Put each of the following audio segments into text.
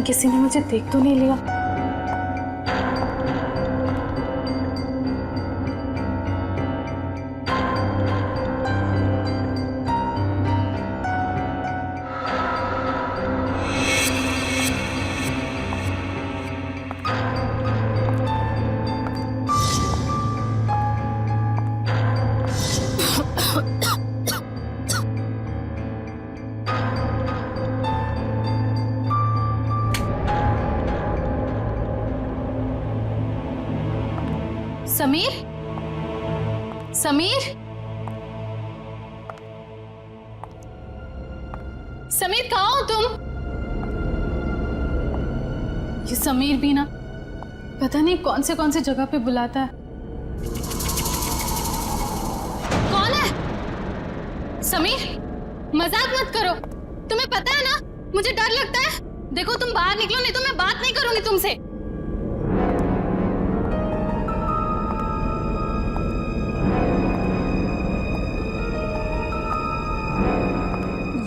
किसी ने मुझे देख तो नहीं लिया। समीर, समीर, समीर कहाँ हो तुम? ये समीर भी ना पता नहीं कौन से जगह पे बुलाता है। कौन है? समीर, मजाक मत करो। तुम्हें पता है ना मुझे डर लगता है। देखो तुम बाहर निकलो नहीं तो मैं बात नहीं करूंगी तुमसे।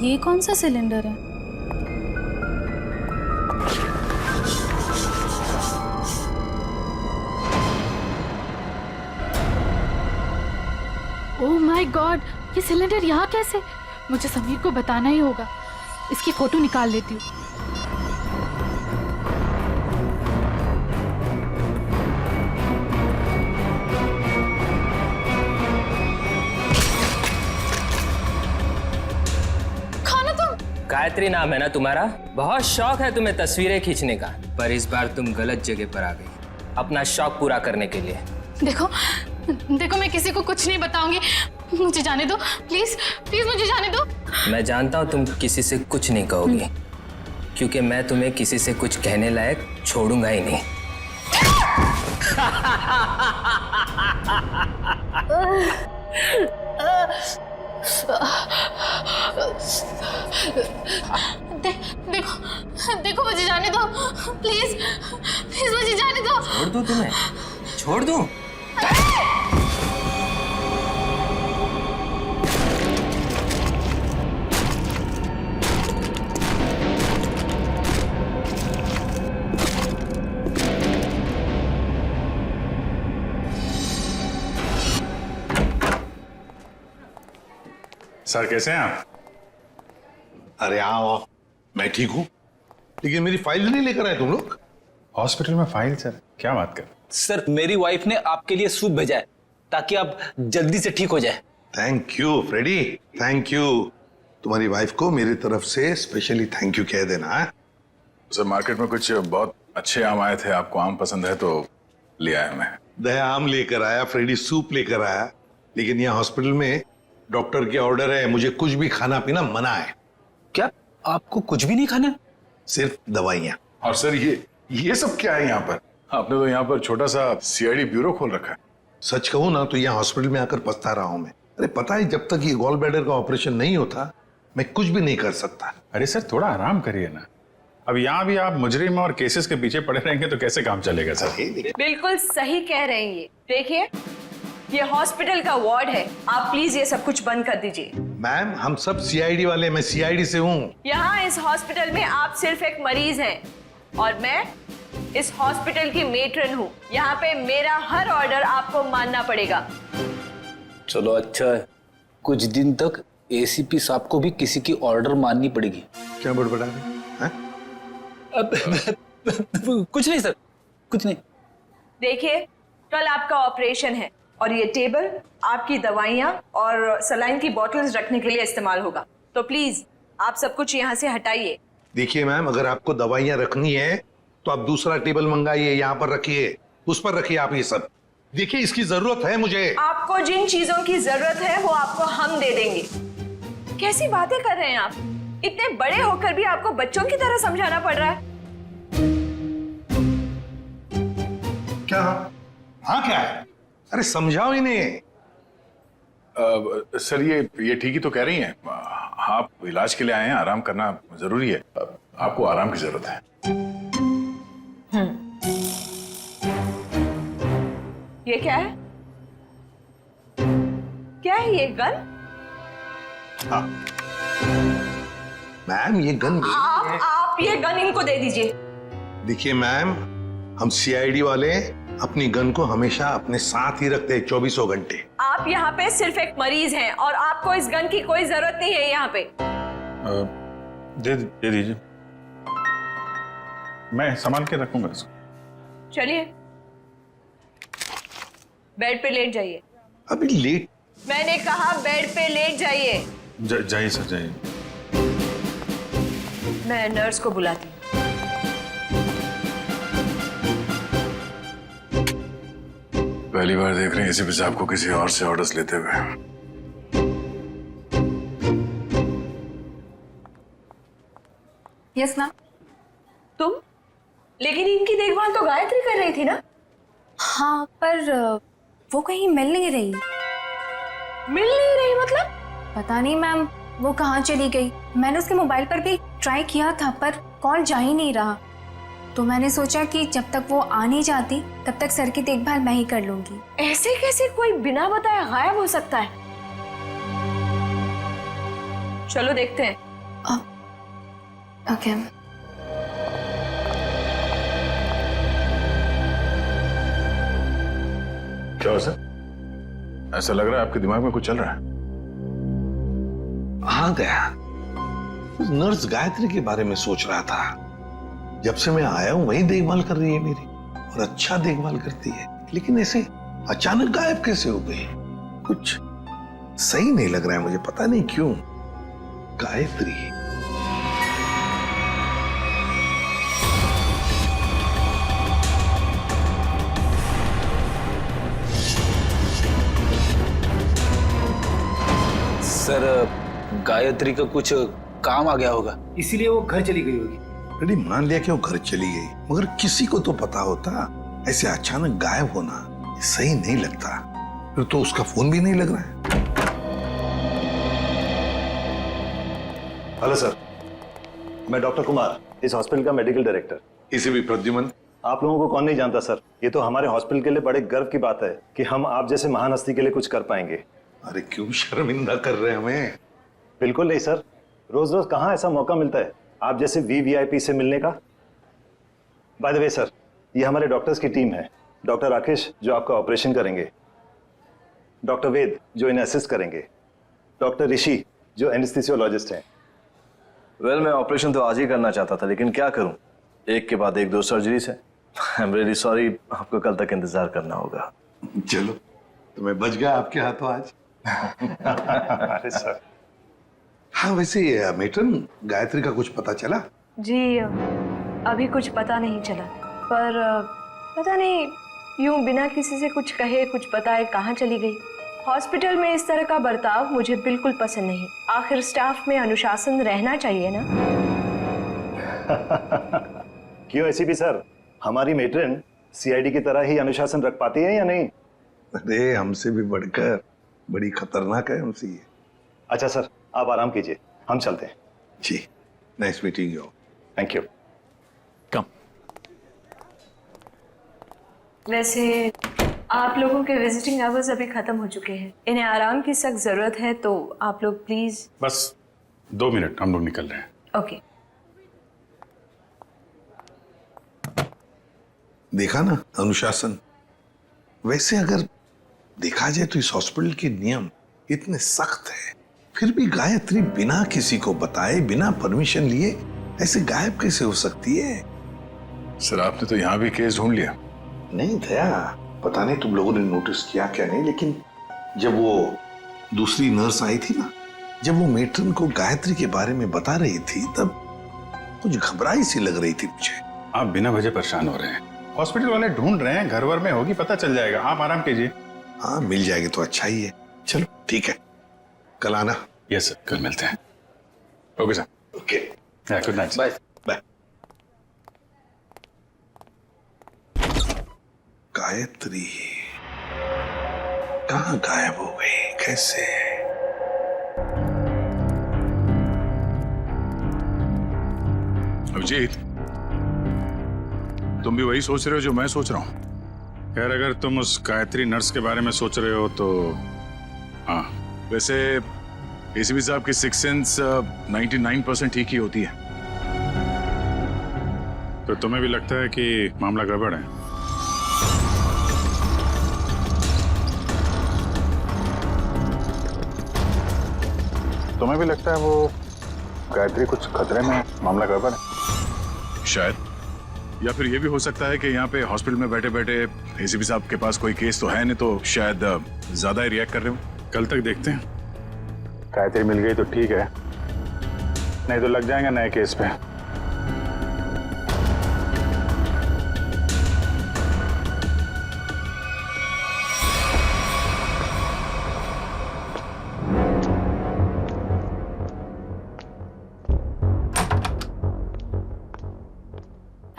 ये कौन सा सिलेंडर है? ओह माय गॉड, ये सिलेंडर यहाँ कैसे? मुझे समीर को बताना ही होगा। इसकी फोटो निकाल लेती हूँ। गायत्री नाम है ना तुम्हारा? बहुत शौक है तुम्हें तस्वीरें खींचने का, पर इस बार तुम गलत जगह पर आ गई अपना शौक पूरा करने के लिए। देखो देखो, मैं किसी को कुछ नहीं बताऊंगी। मुझे जाने दो प्लीज, प्लीज मुझे जाने दो। मैं जानता हूँ तुम किसी से कुछ नहीं कहोगी, क्योंकि मैं तुम्हें किसी से कुछ कहने लायक छोड़ूंगा ही नहीं। देखो देखो, मुझे जाने दो प्लीज, प्लीज मुझे जाने दो। छोड़ दूं तुम्हें? छोड़ दूं? सर कैसे हैं आप? अरे आओ, मैं ठीक हूँ, लेकिन मेरी फाइल नहीं लेकर आए तुम लोग। हॉस्पिटल में फाइल? सर क्या बात कर? सर मेरी वाइफ ने आपके लिए सूप भेजा है ताकि आप जल्दी से ठीक हो जाए। Thank you Freddy, thank you. तुम्हारी वाइफ को मेरी तरफ से स्पेशली थैंक यू कह देना है। सर मार्केट में कुछ बहुत अच्छे आम आए थे, आपको आम पसंद है तो ले आया मैं। दया आम लेकर आया, फ्रेडी सूप लेकर आया, लेकिन यहाँ हॉस्पिटल में डॉक्टर के ऑर्डर है, मुझे कुछ भी खाना पीना मना है। क्या आपको कुछ भी नहीं खाना? सिर्फ दवाइयाँ। और सर ये सब क्या है यहाँ पर? आपने तो यहाँ पर छोटा सा सीआईडी ब्यूरो खोल रखा है। सच कहूँ ना तो यहाँ हॉस्पिटल में आकर पछता रहा हूँ मैं। अरे पता है, जब तक ये गॉल ब्लैडर का ऑपरेशन नहीं होता मैं कुछ भी नहीं कर सकता। अरे सर थोड़ा आराम करिए ना। अब यहाँ भी आप मुजरिम और केसेस के पीछे पड़े रहेंगे तो कैसे काम चलेगा सर? बिल्कुल सही कह रहे हैं। ये देखिए, ये हॉस्पिटल का वार्ड है, आप प्लीज ये सब कुछ बंद कर दीजिए। मैम हम सब सीआईडी वाले, मैं सीआईडी से हूँ। यहाँ इस हॉस्पिटल में आप सिर्फ एक मरीज हैं और मैं इस हॉस्पिटल की मेट्रन हूँ। यहाँ पे मेरा हर ऑर्डर आपको मानना पड़ेगा। चलो अच्छा है, कुछ दिन तक एसीपी साहब को भी किसी की ऑर्डर माननी पड़ेगी। क्या बड़बड़ा रहे हैं? कुछ नहीं सर, कुछ नहीं। देखिए, कल आपका ऑपरेशन है और ये टेबल आपकी दवाइयाँ और सलाइन की बोतल्स रखने के लिए इस्तेमाल होगा, तो प्लीज आप सब कुछ यहाँ से हटाइए। देखिए मैम, अगर आपको दवाइयाँ रखनी है तो आप दूसरा टेबल मंगाइए, यहाँ पर रखिए, उस पर रखिए आप ये सब। देखिए इसकी जरूरत है मुझे। आपको जिन चीजों की जरूरत है वो आपको हम दे देंगे। कैसी बातें कर रहे हैं आप? इतने बड़े होकर भी आपको बच्चों की तरह समझाना पड़ रहा है। क्या? हाँ क्या है? अरे समझाओ इन्हें। सर ये ठीक ही तो कह रही हैं। आप इलाज के लिए आए हैं, आराम करना जरूरी है। आपको आराम की जरूरत है। ये क्या है? क्या है ये गन? मैम ये गन आप ये गन इनको दे दीजिए। देखिए मैम, हम सीआईडी वाले अपनी गन को हमेशा अपने साथ ही रखते हैं 24 घंटे। आप यहाँ पे सिर्फ एक मरीज हैं और आपको इस गन की कोई जरूरत नहीं है यहाँ पे। दे दीजिए, मैं संभाल के रखूंगा इसको। चलिए बेड पे लेट जाइए। अभी लेट? मैंने कहा बेड पे लेट जाइए। जाइए सर, जाइए। मैं नर्स को बुलाती हूँ। पहली बार देख रहे हैं एसीपी साहब को किसी और से ऑर्डर्स लेते हुए। Yes ma'am. तुम? लेकिन इनकी देखभाल तो गायत्री कर रही थी ना? हाँ, पर वो कहीं मिल नहीं रही। मिल नहीं रही मतलब? पता नहीं मैम, वो कहाँ चली गई। मैंने उसके मोबाइल पर भी ट्राई किया था पर कॉल जा ही नहीं रहा। तो मैंने सोचा कि जब तक वो आ नहीं जाती तब तक सर की देखभाल मैं ही कर लूंगी। ऐसे कैसे कोई बिना बताए गायब हो सकता है? चलो देखते हैं। ओके। क्या हो सर? ऐसा लग रहा है आपके दिमाग में कुछ चल रहा है। हाँ गया, नर्स गायत्री के बारे में सोच रहा था। जब से मैं आया हूं वही देखभाल कर रही है मेरी, और अच्छा देखभाल करती है, लेकिन ऐसे अचानक गायब कैसे हो गई? कुछ सही नहीं लग रहा है मुझे, पता नहीं क्यों। गायत्री, सर गायत्री का कुछ काम आ गया होगा, इसीलिए वो घर चली गई होगी। अरे मान लिया कि वो घर चली गई, मगर किसी को तो पता होता। ऐसे अचानक गायब होना सही नहीं लगता। फिर तो उसका फोन भी नहीं लग रहा है। हेलो सर, मैं डॉक्टर कुमार, इस हॉस्पिटल का मेडिकल डायरेक्टर। इसे भी प्रद्युमन। आप लोगों को कौन नहीं जानता सर, ये तो हमारे हॉस्पिटल के लिए बड़े गर्व की बात है कि हम आप जैसे महान हस्ती के लिए कुछ कर पाएंगे। अरे क्यों शर्मिंदा कर रहे हैं हमें? बिल्कुल नहीं सर, रोज रोज कहाँ ऐसा मौका मिलता है आप जैसे वीवीआईपी से मिलने का। बाय द वे सर, ये हमारे डॉक्टर्स की टीम है। डॉक्टर राकेश जो आपका ऑपरेशन करेंगे, डॉक्टर वेद जो इन्हें असिस्ट करेंगे, डॉक्टर ऋषि जो एनेस्थीसियोलॉजिस्ट हैं। वेल, मैं ऑपरेशन तो आज ही करना चाहता था, लेकिन क्या करूं, एक के बाद एक 2 सर्जरीज है। आई एम रियली सॉरी, आपको कल तक इंतजार करना होगा। चलो, तो मैं बच गया आपके हाथों आज। अरे सर। हाँ वैसे मेट्रन, गायत्री का कुछ पता चला? जी अभी कुछ पता नहीं चला, पर पता नहीं यूं बिना किसी से कुछ कहे कुछ बताए कहाँ चली गई। हॉस्पिटल में इस तरह का बर्ताव मुझे बिल्कुल पसंद नहीं। आखिर स्टाफ में अनुशासन रहना चाहिए ना। क्यों एसीपी सर, हमारी मेट्रन सीआईडी की तरह ही अनुशासन रख पाती है या नहीं? अरे हमसे भी बढ़कर बड़ी खतरनाक है हमसे ये। अच्छा सर, आप आराम कीजिए, हम चलते हैं। जी, nice meeting you. Thank you. Come. वैसे आप लोगों के विजिटिंग आवर्स अभी खत्म हो चुके हैं, इन्हें आराम की सख्त जरूरत है, तो आप लोग प्लीज। बस 2 मिनट, हम लोग निकल रहे हैं। ओके। देखा ना अनुशासन। वैसे अगर देखा जाए तो इस हॉस्पिटल के नियम इतने सख्त है, फिर भी गायत्री बिना किसी को बताए, बिना परमिशन लिए ऐसे गायब कैसे हो सकती है? सर आपने तो यहाँ भी केस ढूंढ लिया। नहीं दया, पता नहीं तुम लोगों ने नोटिस किया क्या नहीं, लेकिन जब वो दूसरी नर्स आई थी ना, जब वो मेट्रन को गायत्री के बारे में बता रही थी, तब कुछ घबराई सी लग रही थी मुझे। आप बिना वजह परेशान हो रहे हैं, हॉस्पिटल वाले ढूंढ रहे हैं, घर वर में होगी, पता चल जाएगा। आप आराम कीजिए। हाँ मिल जाएगी तो अच्छा ही है। चलो ठीक है, कल आना। यस सर, कल मिलते हैं। Okay sir. Okay, good night. Bye. Bye. Gayatri कहाँ गायब हो गई, कैसे? अभिजीत, तुम भी वही सोच रहे हो जो मैं सोच रहा हूँ? खैर, अगर तुम उस गायत्री नर्स के बारे में सोच रहे हो तो हाँ, वैसे एसीपी साहब की 6th सेंस 99% ठीक ही होती है। तो तुम्हें भी लगता है कि मामला गड़बड़ है? तुम्हें भी लगता है वो गायत्री कुछ खतरे में, मामला गड़बड़ है? शायद, या फिर ये भी हो सकता है कि यहाँ पे हॉस्पिटल में बैठे बैठे एसीपी साहब के पास कोई केस तो है नहीं, तो शायद ज्यादा ही रिएक्ट कर रहे हो। कल तक देखते हैं। गायत्री मिल गई तो ठीक है, नहीं तो लग जाएंगे नए केस पे।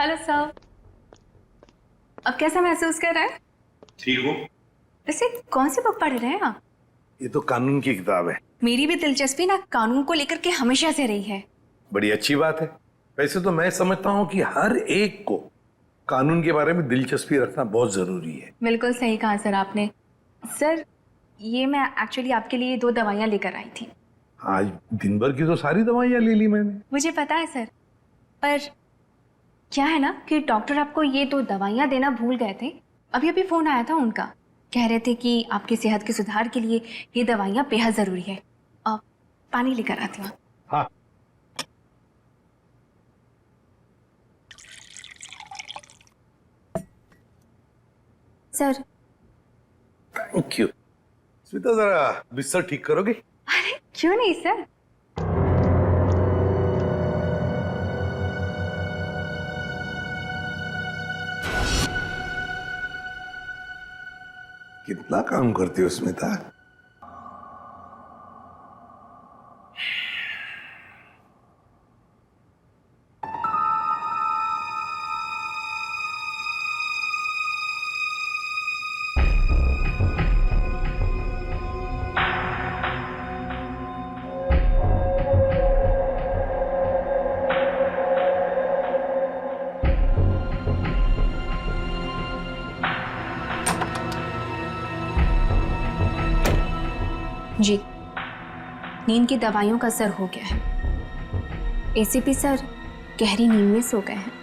हेलो सर, अब कैसा महसूस कर रहे हैं? ठीक हूँ। वैसे कौन सी बुक पढ़ रहे हैं आप? ये तो कानून की किताब है। मेरी भी दिलचस्पी ना कानून को लेकर के हमेशा से रही है। बड़ी अच्छी बात है। वैसे तो मैं समझता हूँ कि हर एक को कानून के बारे में दिलचस्पी रखना बहुत जरूरी है। बिल्कुल सही कहा सर आपने। सर, ये मैं एक्चुअली आपके लिए 2 दवाइयाँ लेकर आई थी। आज दिन भर की तो सारी दवाइयाँ ले ली मैंने। मुझे पता है सर, पर क्या है ना कि डॉक्टर आपको ये 2 दवाइयाँ देना भूल गए थे। अभी अभी फोन आया था उनका, कह रहे थे कि आपकी सेहत के सुधार के लिए ये दवाइयाँ बेहद जरूरी है। अब पानी लेकर आती हूँ। हाँ। सर। Thank you. स्मिता, जरा बिस्तर ठीक करोगे? अरे क्यों नहीं सर। कितना काम करती हो स्मिता? जी, नींद की दवाइयों का असर हो गया है। एसीपी सर गहरी नींद में सो गए हैं।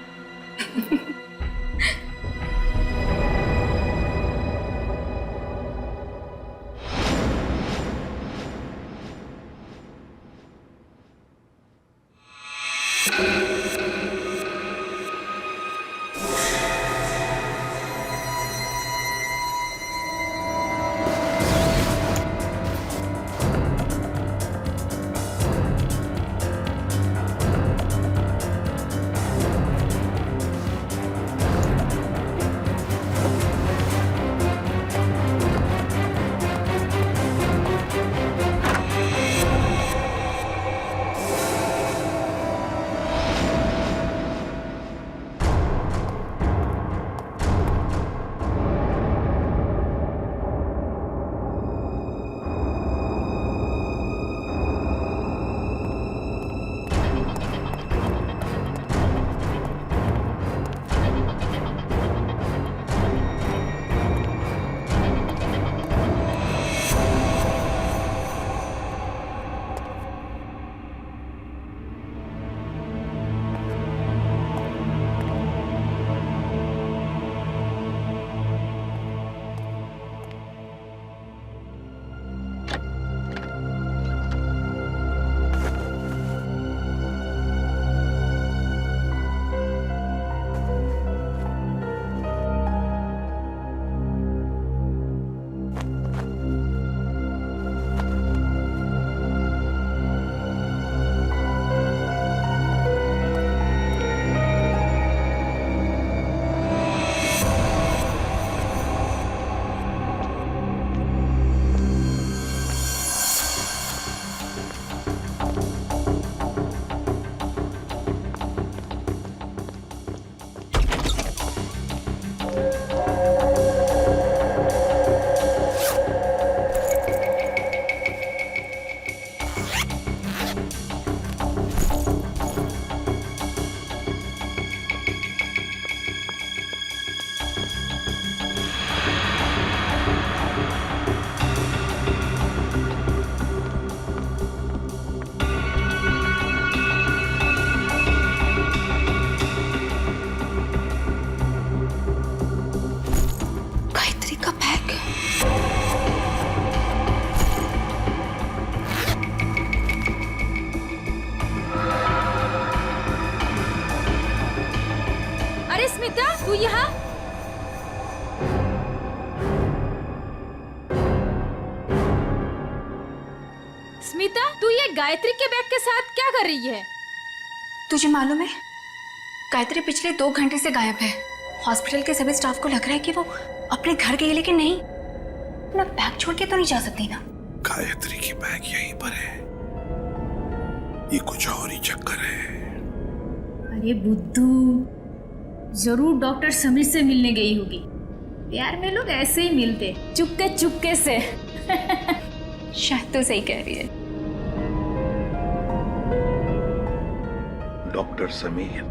स्मिता, तू यहाँ? स्मिता, तू ये गायत्री के बैग के साथ क्या कर रही है? तुझे मालूम है, गायत्री पिछले 2 घंटे से गायब है। हॉस्पिटल के सभी स्टाफ को लग रहा है कि वो अपने घर गई, लेकिन नहीं, अपना बैग छोड़ के तो नहीं जा सकती ना। गायत्री की बैग यहीं पर है, ये कुछ और ही चक्कर है। अरे बुद्धू, जरूर डॉक्टर समीर से मिलने गई होगी। प्यार में लोग ऐसे ही मिलते, चुपके चुपके से। शायद तो सही कह रही है। डॉक्टर समीर,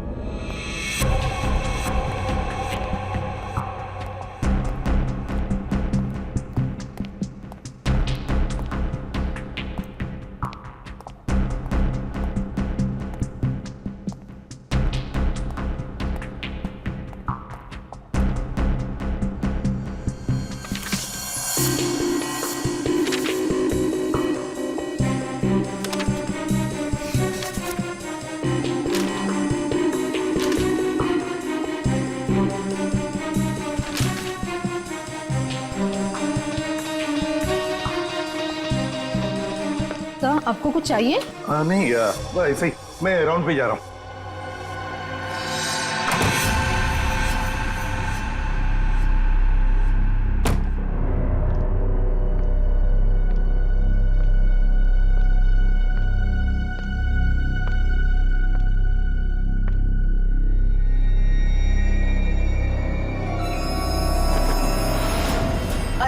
आपको कुछ चाहिए? नहीं बस ऐसे ही, मैं राउंड पे जा रहा हूँ।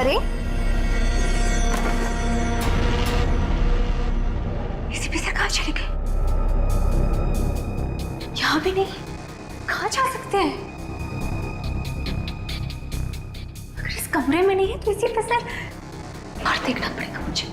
अरे एसीपी सर कहाँ चले गए? यहाँ भी नहीं, कहाँ जा सकते हैं? अगर इस कमरे में नहीं है तो एसीपी सर बाहर देखना पड़ेगा मुझे।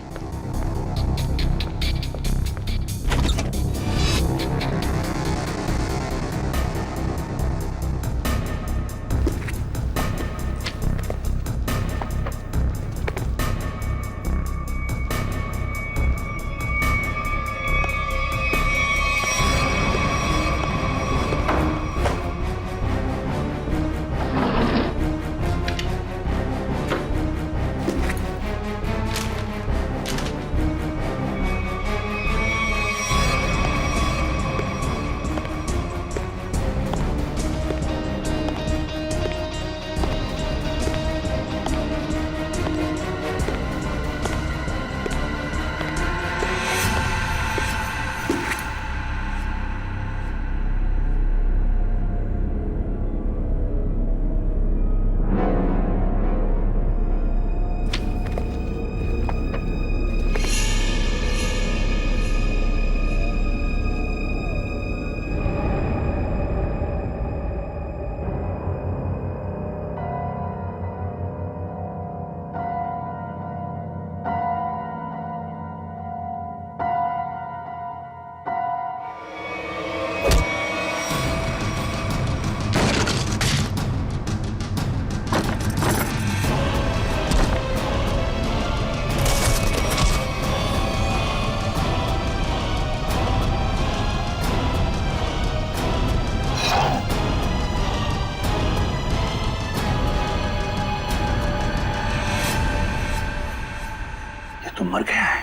तो मर गया है।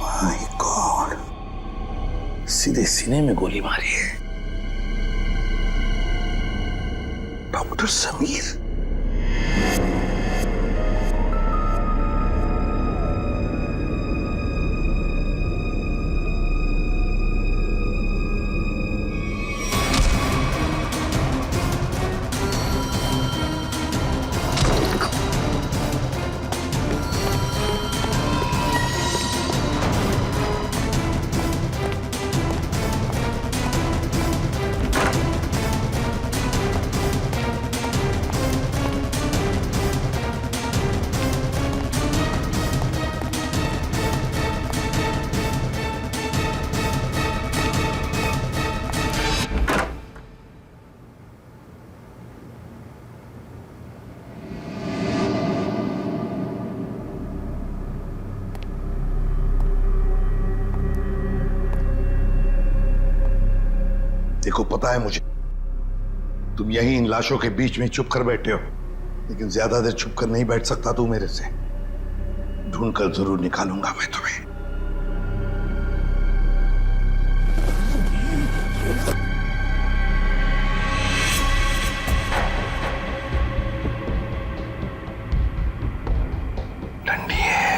माय गॉड, सीधे सीने में गोली मारी है। डॉक्टर समीर, देखो पता है मुझे तुम यहीं इन लाशों के बीच में चुप कर बैठे हो, लेकिन ज्यादा देर चुप कर नहीं बैठ सकता तू मेरे से। ढूंढ कर जरूर निकालूंगा मैं तुम्हें। ठंडी है।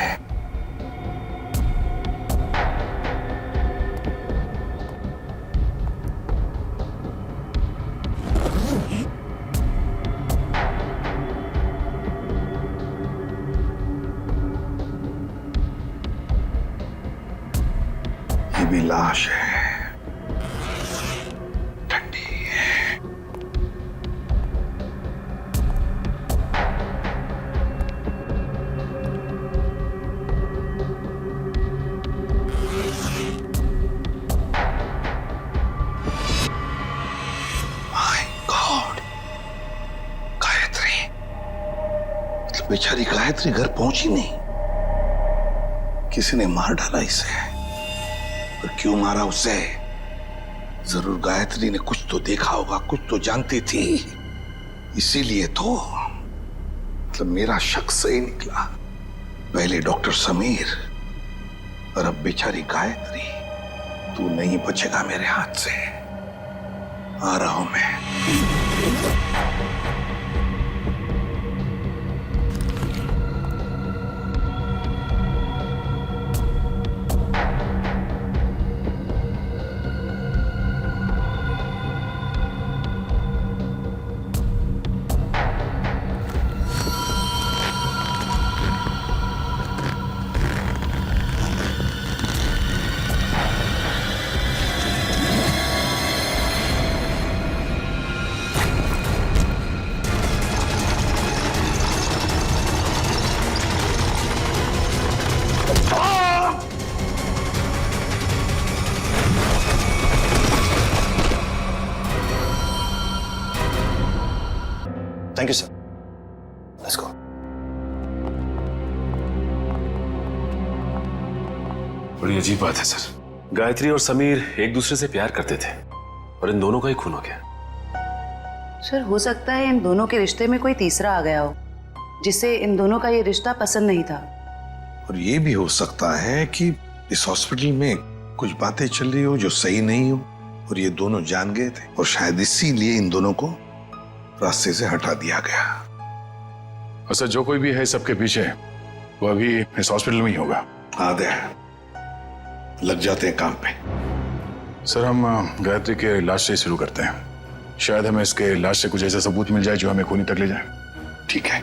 ये भी लाश है, ठंडी है। माय गॉड, गायत्री, मतलब बेचारी गायत्री घर पहुंची नहीं। किसी ने मार डाला इसे। और क्यों मारा उसे? जरूर गायत्री ने कुछ तो देखा होगा, कुछ तो जानती थी, इसीलिए तो। मतलब मेरा शक सही निकला। पहले डॉक्टर समीर और अब बेचारी गायत्री। तू नहीं बचेगा मेरे हाथ से। आ रहा हूं मैं। Thank you sir. Let's go. बड़ी अजीब बात है सर। गायत्री और समीर एक दूसरे से प्यार करते थे और इन दोनों का ही खून हो गया। सर, हो सकता है इन दोनों के रिश्ते में कोई तीसरा आ गया हो, जिसे इन दोनों का ये रिश्ता पसंद नहीं था। और ये भी हो सकता है कि इस हॉस्पिटल में कुछ बातें चल रही हो जो सही नहीं हो, और ये दोनों जान गए थे, और शायद इसीलिए इन दोनों को रास्ते से हटा दिया गया। और सर, जो कोई भी है सबके पीछे, वो अभी इस हॉस्पिटल में ही होगा। आदे लग जाते हैं काम पे। सर, हम गायत्री के लाश से शुरू करते हैं। शायद हमें इसके लाश से कुछ ऐसा सबूत मिल जाए जो हमें खूनी तक ले जाए। ठीक है,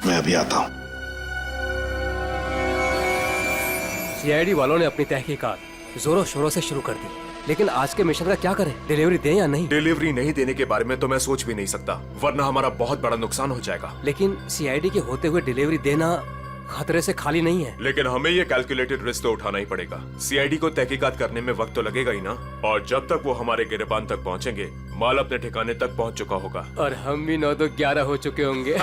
मैं अभी आता हूं। सीआईडी वालों ने अपनी तहकीकात जोरों शोरों से शुरू कर दी, लेकिन आज के मिशन का क्या करें? डिलीवरी दें या नहीं? डिलीवरी नहीं देने के बारे में तो मैं सोच भी नहीं सकता, वरना हमारा बहुत बड़ा नुकसान हो जाएगा। लेकिन सीआईडी के होते हुए डिलीवरी देना खतरे से खाली नहीं है। लेकिन हमें ये कैलकुलेटेड रिस्क तो उठाना ही पड़ेगा। सीआईडी को तहकीकात करने में वक्त तो लगेगा ही ना, और जब तक वो हमारे गिरबान तक पहुंचेंगे, माल अपने ठिकाने तक पहुंच चुका होगा। और हम भी 9 तो 11 हो चुके होंगे।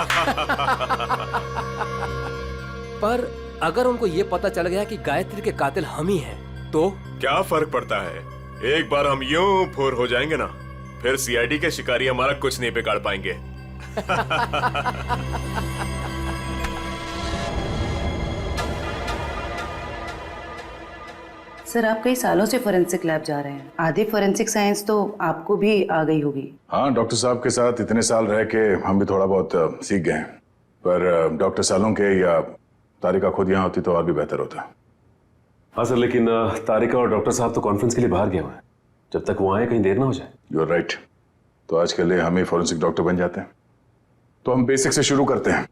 पर अगर उनको ये पता चल गया कि गायत्री के कातिल हम ही हैं, तो क्या फर्क पड़ता है? एक बार हम यूं फूर हो जाएंगे ना, फिर सीआईडी के शिकारी हमारा कुछ नहीं बिगाड़ पाएंगे। सर, आप कई सालों से फोरेंसिक लैब जा रहे हैं, आधी फोरेंसिक साइंस तो आपको भी आ गई होगी। हाँ, डॉक्टर साहब के साथ इतने साल रह के हम भी थोड़ा बहुत सीख गए हैं। पर डॉक्टर सालों के या तारिका खुद यहाँ होती तो और भी बेहतर होता। हाँ सर, लेकिन तारिका और डॉक्टर साहब तो कॉन्फ्रेंस के लिए बाहर गए हुए हैं। जब तक वो आए कहीं देर ना हो जाए। You are right. तो आज के लिए हम ही फॉरेंसिक डॉक्टर बन जाते हैं। तो हम बेसिक से शुरू करते हैं।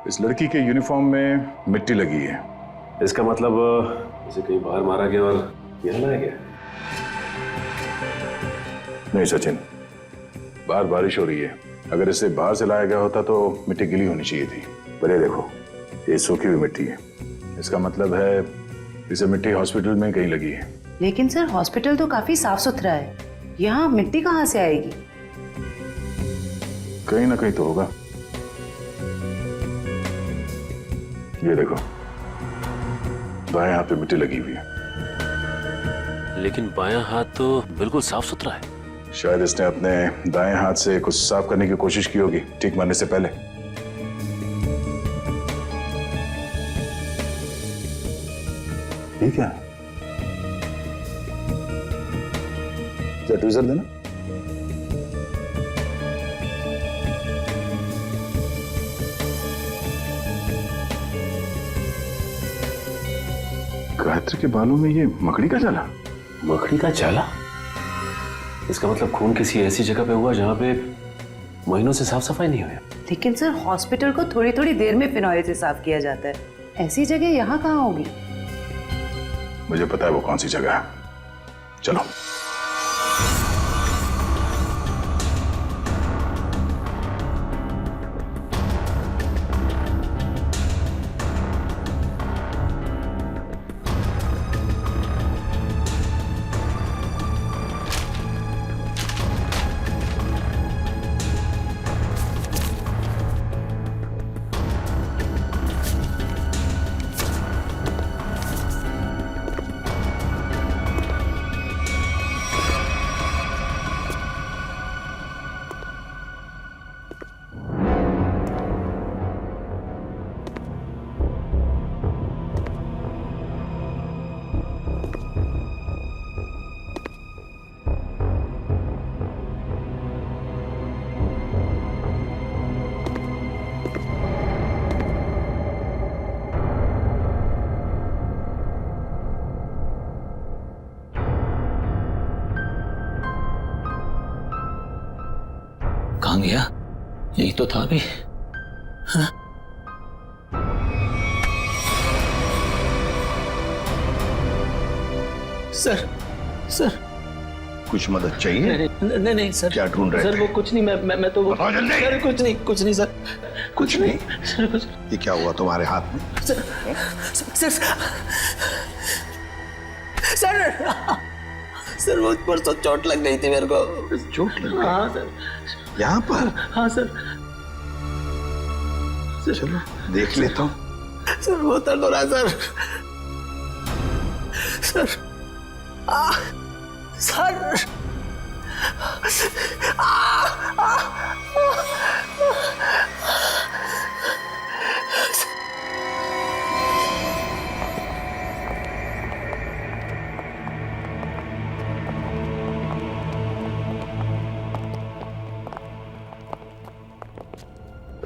इस लड़की के यूनिफॉर्म में मिट्टी लगी है। इसका मतलब इसे कहीं बाहर मारा गया और यहाँ लाया गया? नहीं सचिन, बाहर बारिश हो रही है। अगर इसे बाहर से लाया गया होता तो मिट्टी गीली होनी चाहिए थी। पर ये देखो, ये सूखी हुई मिट्टी है। इसका मतलब है इसे मिट्टी हॉस्पिटल में कहीं लगी है। लेकिन सर, हॉस्पिटल तो काफी साफ सुथरा है, यहाँ मिट्टी कहाँ से आएगी? कहीं ना कहीं तो होगा। ये देखो, बाएं हाथ पे मिट्टी लगी हुई है। लेकिन बायां हाथ तो बिल्कुल साफ सुथरा है। शायद इसने अपने दाएं हाथ से कुछ साफ करने की कोशिश की होगी ठीक मरने से पहले। ठीक है, ट्वीजर देना। गायत्री के बालों में ये मकड़ी का जाला। मकड़ी का जाला? इसका मतलब खून किसी ऐसी जगह पे हुआ जहां पे महीनों से साफ सफाई नहीं हुई। लेकिन सर हॉस्पिटल को थोड़ी थोड़ी देर में फिनॉइल से साफ किया जाता है, ऐसी जगह यहाँ कहाँ होगी? मुझे पता है वो कौन सी जगह है, चलो। कहाँ गया? यही तो था अभी। हाँ? सर सर कुछ मदद चाहिए? नहीं नहीं सर। क्या ढूंढ रहे सर थे? वो कुछ नहीं, मैं तो बताओ जल्दी। सर कुछ नहीं सर। कुछ नहीं? सर कुछ ये क्या हुआ तुम्हारे हाथ में? सर सर सर वो परसों चोट लग गई थी मेरे को। चोट लग गई? हाँ सर। यहाँ पर? हाँ सर। चलो देख लेता हूँ। सर बहुत दर्द हो रहा है सर। सर सर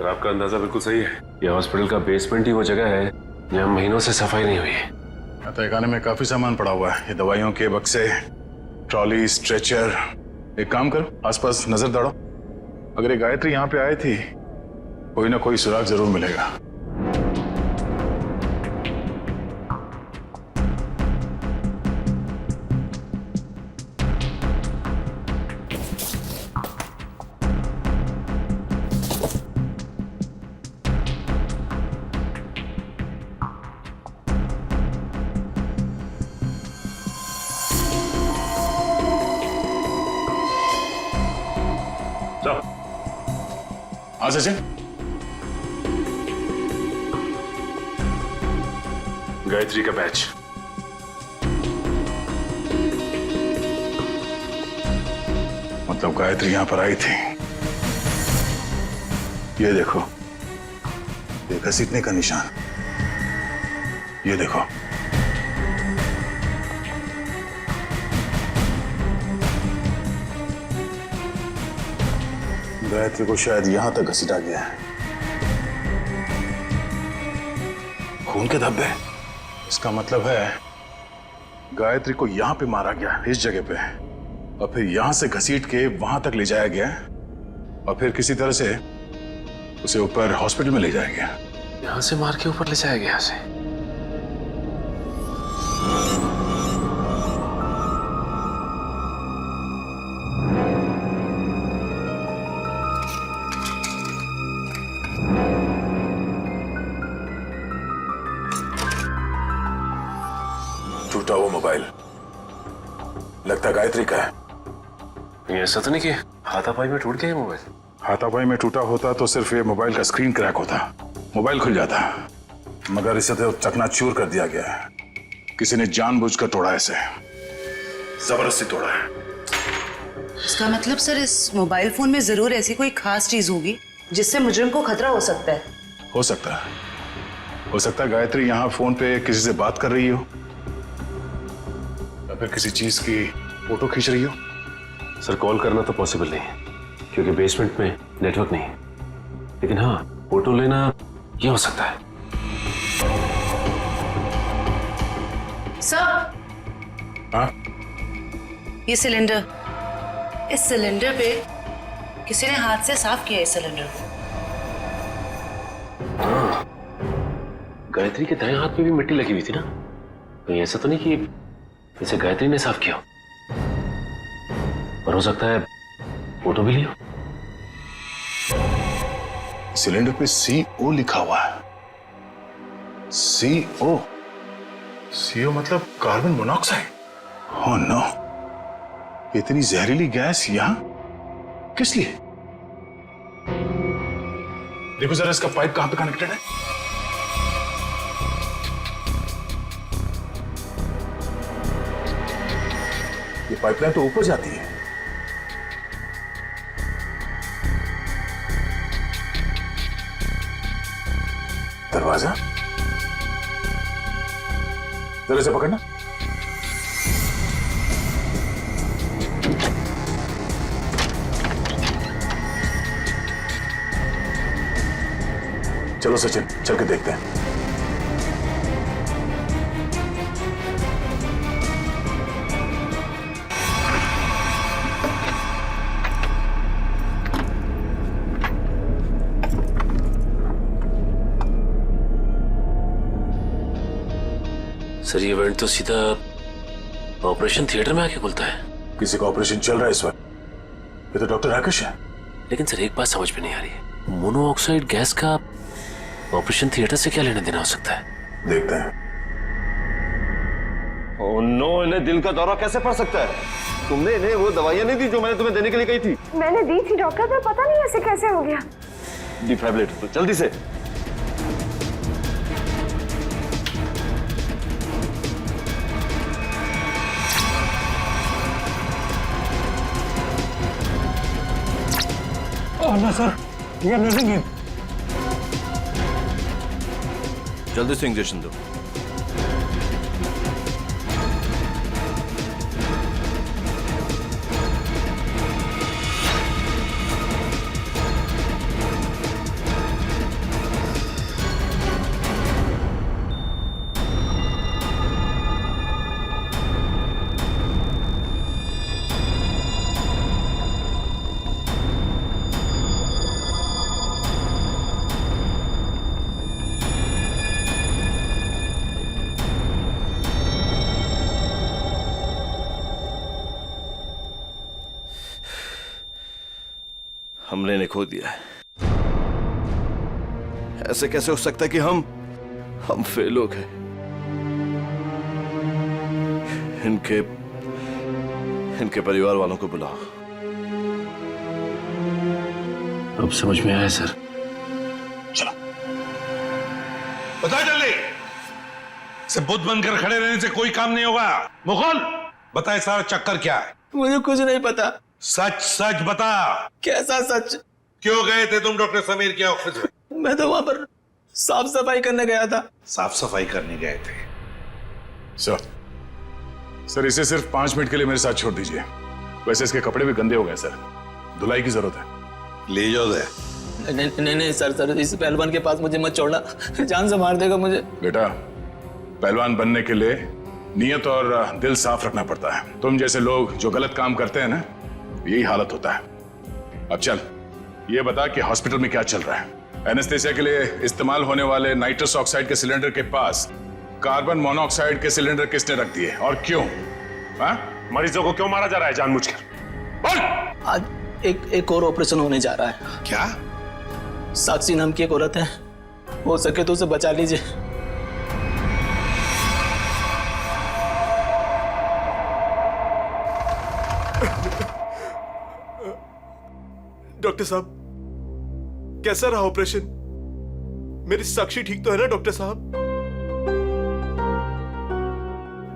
आपका अंदाजा बिल्कुल सही है। ये हॉस्पिटल का बेसमेंट ही वो जगह है जहाँ महीनों से सफाई नहीं हुई है। तहखाने में काफी सामान पड़ा हुआ है, ये दवाइयों के बक्से, ट्रॉली, स्ट्रेचर। एक काम करो, आसपास नजर दौड़ो। अगर ये गायत्री यहाँ पे आई थी, कोई ना कोई सुराग जरूर मिलेगा। हाँ सचिन, गायत्री का बैच। मतलब गायत्री यहां पर आई थी। ये देखो, ये घसीटने का निशान। ये देखो, गायत्री को शायद यहां तक घसीटा गया है। खून के धब्बे, इसका मतलब है गायत्री को यहां पे मारा गया, इस जगह पे, और फिर यहां से घसीट के वहां तक ले जाया गया, और फिर किसी तरह से उसे ऊपर हॉस्पिटल में ले जाया गया। यहाँ से मार के ऊपर ले जाया गया से। टूटा वो मोबाइल लगता गायत्री का है। ये ऐसा तो नहीं कि हाथापाई में टूट गया ये मोबाइल? हाथापाई में टूटा होता तो सिर्फ ये मोबाइल का स्क्रीन क्रैक होता, मोबाइल खुल जाता, मगर इसे तो चकनाचूर कर दिया गया है। किसी ने जानबूझकर तोड़ा, इसे जबरदस्ती तोड़ा है। इसका मतलब सर इस मोबाइल फोन में जरूर ऐसी कोई खास चीज होगी जिससे मुजरिम को खतरा हो सकता है। हो सकता है। हो सकता है गायत्री यहाँ फोन पे किसी से बात कर रही हो या फिर किसी चीज की फोटो खींच रही हो। सर कॉल करना तो पॉसिबल नहीं है क्योंकि बेसमेंट में नेटवर्क नहीं है, लेकिन हाँ फोटो लेना ये हो सकता है। सर हाँ ये सिलेंडर, इस सिलेंडर पे किसी ने हाथ से साफ किया है इस सिलेंडर को। गायत्री के दाएं हाथ पे भी मिट्टी लगी हुई थी ना, कहीं ऐसा तो नहीं कि इसे गायत्री ने साफ किया, पर हो सकता है फोटो भी लिया। सिलेंडर पे CO लिखा हुआ है। CO मतलब कार्बन मोनोऑक्साइड। ओह नो, इतनी जहरीली गैस यहां किस लिए? देखो जरा इसका पाइप कहां पे कनेक्टेड है। ये पाइपलाइन तो ऊपर जाती है। दरवाजा जरा से पकड़ना। चलो सचिन, चल के देखते हैं। सर ये इवेंट तो सीधा ऑपरेशन थिएटर में आके खुलता है। किसी का ऑपरेशन चल रहा है इस वक्त। ये तो डॉक्टर राकेश है। लेकिन सर एक बात समझ में नहीं आ रही है, मोनोऑक्साइड गैस का ऑपरेशन थिएटर से क्या लेना देना हो सकता है? देखते हैं। ओह नो, इन्हें दिल का दौरा कैसे पड़ सकता है? तुमने इन्हें वो दवाइयां नहीं दी जो मैंने तुम्हें देने के लिए कही थी? मैंने दी थी डॉक्टर, पर पता नहीं ऐसे कैसे हो गया। डिफाइब्रिलेटर तो जल्दी से। ना सर, ये नर्सिंग है। जल्दी से इंजेक्शन दो। हमने ने खो दिया है। ऐसे कैसे हो सकता है कि हम फेल हो गए? इनके परिवार वालों को बुलाओ। अब समझ में आया सर। चलो बताओ जल्दी। से बुद्ध बनकर खड़े रहने से कोई काम नहीं होगा। मुगल बताए सारा चक्कर क्या है? मुझे कुछ नहीं पता। सच सच बता। कैसा सच? क्यों गए थे तुम डॉक्टर समीर के ऑफिस में? मैं तो वहां पर साफ सफाई करने गया था। साफ सफाई करने गए थे? सर इसे सिर्फ 5 मिनट के लिए मेरे साथ छोड़ दीजिए। वैसे इसके कपड़े भी गंदे हो गए सर, धुलाई की जरूरत है। ले जाओ दे। नहीं सर इस पहलवान के पास मुझे मत छोड़ना, जान से मार देगा मुझे। बेटा, पहलवान बनने के लिए नियत और दिल साफ रखना पड़ता है। तुम जैसे लोग जो गलत काम करते हैं ना, यही हालत होता है। अब चल ये बता कि हॉस्पिटल में क्या चल रहा है? एनेस्थेसिया के लिए इस्तेमाल होने वाले नाइट्रस ऑक्साइड के सिलेंडर के पास कार्बन मोनोऑक्साइड के सिलेंडर किसने रख दिए और क्यों? मरीजों को क्यों मारा जा रहा है जानबूझकर? बोल। आज एक और ऑपरेशन होने जा रहा है। क्या? साक्षी नाम की एक औरत है, हो सके तो उसे बचा लीजिए। डॉक्टर साहब कैसा रहा ऑपरेशन? मेरी साक्षी ठीक तो है ना डॉक्टर साहब?